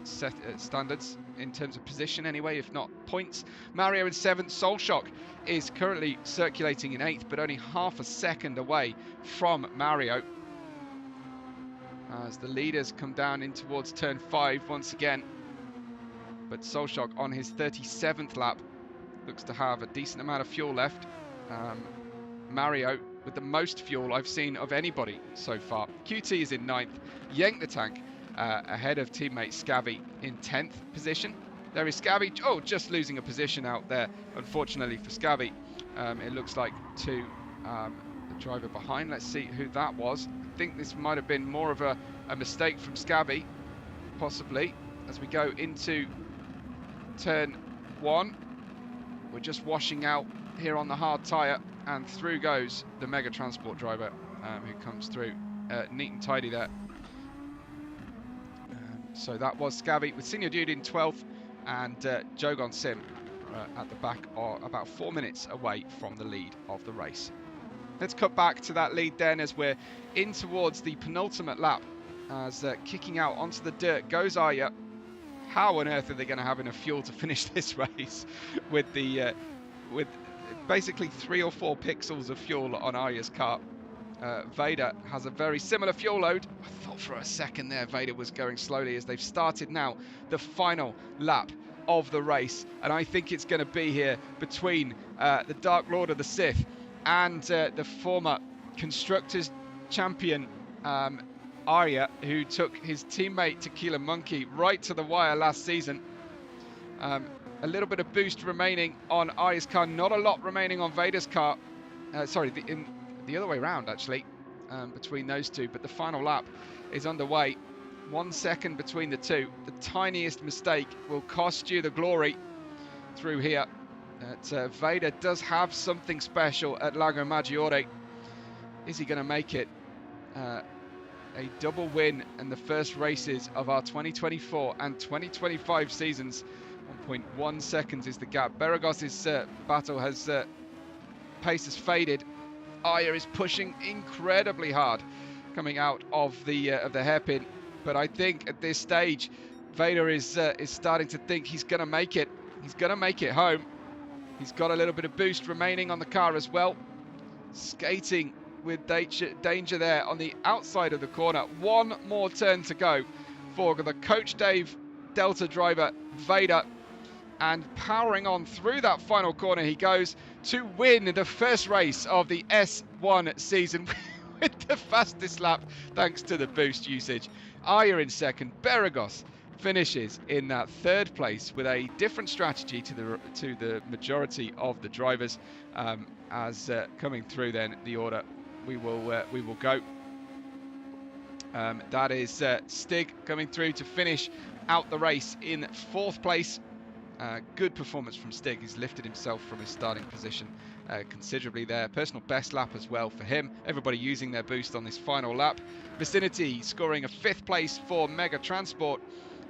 standards in terms of position anyway, if not points. Mario in 7th. Soulshock is currently circulating in 8th, but only half a second away from Mario, as the leaders come down in towards turn 5 once again. But Soulshock on his 37th lap looks to have a decent amount of fuel left. Mario with the most fuel I've seen of anybody so far. QT is in 9th. Yank the Tank ahead of teammate Scabby in 10th position. There is Scabby, just losing a position out there, unfortunately for Scabby. It looks like to the driver behind. Let's see who that was. I think this might have been more of a mistake from Scabby, possibly, as we go into turn 1. We're just washing out here on the hard tyre, and through goes the Mega Transport driver, who comes through neat and tidy there. So that was Scabby with Senior Dude in 12th, and Jogon Sim at the back, or about 4 minutes away from the lead of the race. Let's cut back to that lead then, as we're in towards the penultimate lap, as kicking out onto the dirt goes Arya. How on earth are they going to have enough fuel to finish this race with the with basically 3 or 4 pixels of fuel on Arya's car? Vader has a very similar fuel load. I thought for a second there Vader was going slowly, as they've started now the final lap of the race, and I think it's going to be here between the Dark Lord of the Sith and the former Constructors Champion Arya, who took his teammate Tequila Monkey right to the wire last season. A little bit of boost remaining on Arya's car, not a lot remaining on Vader's car. Sorry, the other way around actually, between those two, but the final lap is underway. 1 second between the two. The tiniest mistake will cost you the glory through here. Vader does have something special at Lago Maggiore. Is he going to make it? A double win in the first races of our 2024 and 2025 seasons. 1.1 seconds is the gap. Beregoz's battle has pace has faded. Arya is pushing incredibly hard coming out of the hairpin, but I think at this stage Vader is starting to think he's going to make it. He's going to make it home. He's got a little bit of boost remaining on the car as well. Skating with danger there on the outside of the corner. One more turn to go for the Coach Dave Delta driver Vader, and powering on through that final corner he goes to win the first race of the S1 season with the fastest lap thanks to the boost usage. Arya in second, Beregoz finishes in that third place with a different strategy to the majority of the drivers. As coming through then the order we will go. That is Stig coming through to finish out the race in fourth place. Good performance from Stig. He's lifted himself from his starting position considerably there. Personal best lap as well for him. Everybody using their boost on this final lap. Vicinity scoring a fifth place for Mega Transport,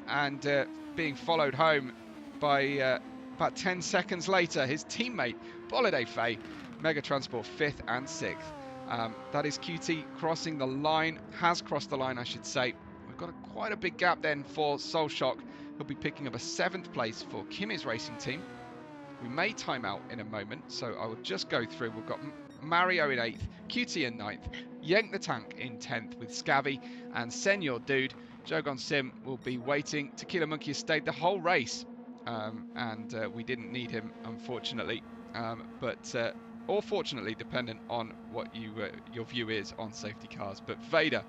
and being followed home by about 10 seconds later his teammate Bolide Faye. Mega Transport fifth and sixth. That is QT crossing the line, has crossed the line I should say. We've got quite a big gap then for Solshock. He'll be picking up a seventh place for Kimi's racing team. We may time out in a moment, so I will just go through. We've got Mario in 8th, QT in 9th, Yank the Tank in 10th with Scavvy, and Senor Dude. Jogon Sim will be waiting. Tequila Monkey has stayed the whole race, and we didn't need him, unfortunately. Or fortunately, dependent on what your view is on safety cars. But Vader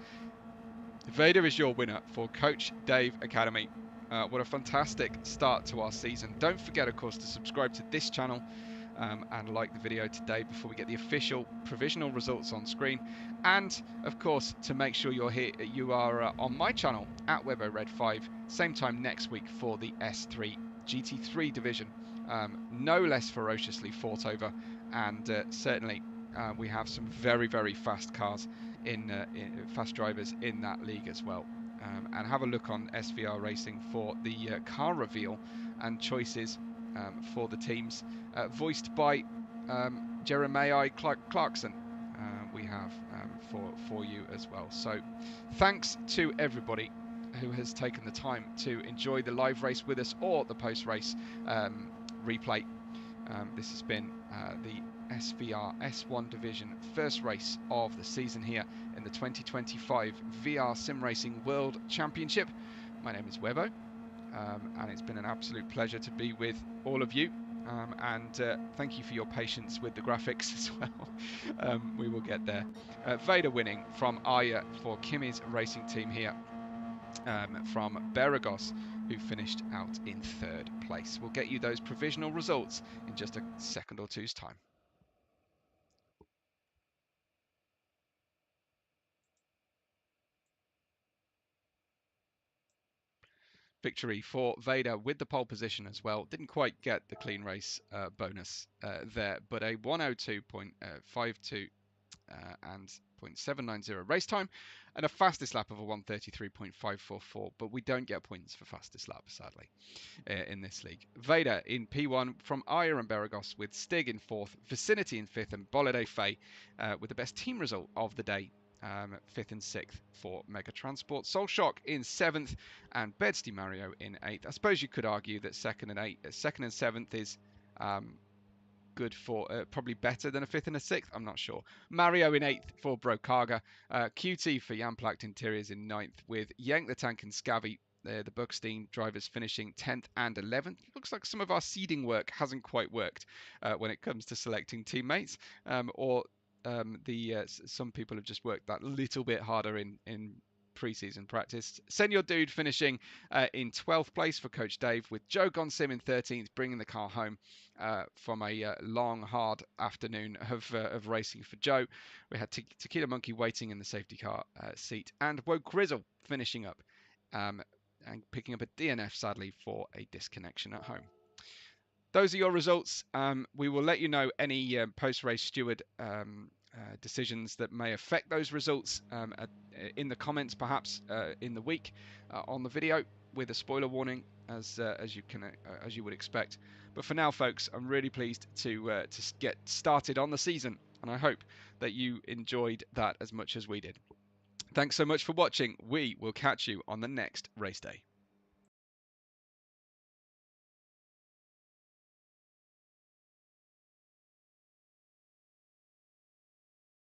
is your winner for Coach Dave Academy. What a fantastic start to our season. Don't forget, of course, to subscribe to this channel and like the video today before we get the official provisional results on screen. And, of course, to make sure you are on my channel at WebORed5, same time next week for the S3 GT3 division. No less ferociously fought over, and certainly we have some very, very fast cars in fast drivers in that league as well. And have a look on SVR Racing for the car reveal and choices for the teams, voiced by Jeremiah Clarkson. We have for you as well. So thanks to everybody who has taken the time to enjoy the live race with us or the post-race replay. This has been the SVR S1 division first race of the season here in the 2025 VR Sim Racing World Championship. My name is Webbo, and it's been an absolute pleasure to be with all of you, and thank you for your patience with the graphics as well. We will get there. Vader winning from Arya for Kimi's racing team here, from Beregoz, who finished out in third place. We'll get you those provisional results in just a second or two's time. Victory for Vader with the pole position as well. Didn't quite get the clean race bonus there, but a 102.52 and 0.790 race time, and a fastest lap of a 133.544, but we don't get points for fastest lap, sadly, in this league. Vader in P1 from Arya and Beregoz, with Stig in 4th, Vicinity in 5th, and Bolide Faye with the best team result of the day, 5th and 6th for Mega Transport. Solshock in 7th, and Bedsty Mario in 8th. I suppose you could argue that 2nd and 7th is good for probably better than a 5th and a 6th. I'm not sure. Mario in 8th for Brokaga. QT for Jamplacht Interiors in 9th, with Yank the Tank and Scavvy, the Buckstein drivers, finishing 10th and 11th. Looks like some of our seeding work hasn't quite worked when it comes to selecting teammates, or some people have just worked that little bit harder in pre-season practice. Senor Dude finishing in 12th place for Coach Dave, with Joe Gonsim in 13th, bringing the car home from a long, hard afternoon of racing for Joe. We had Tequila Monkey waiting in the safety car seat, and Woke Grizzle finishing up and picking up a DNF, sadly, for a disconnection at home. Those are your results. We will let you know any post-race steward decisions that may affect those results in the comments, perhaps in the week on the video, with a spoiler warning, as you would expect. But for now, folks, I'm really pleased to get started on the season, and I hope that you enjoyed that as much as we did. Thanks so much for watching. We will catch you on the next race day.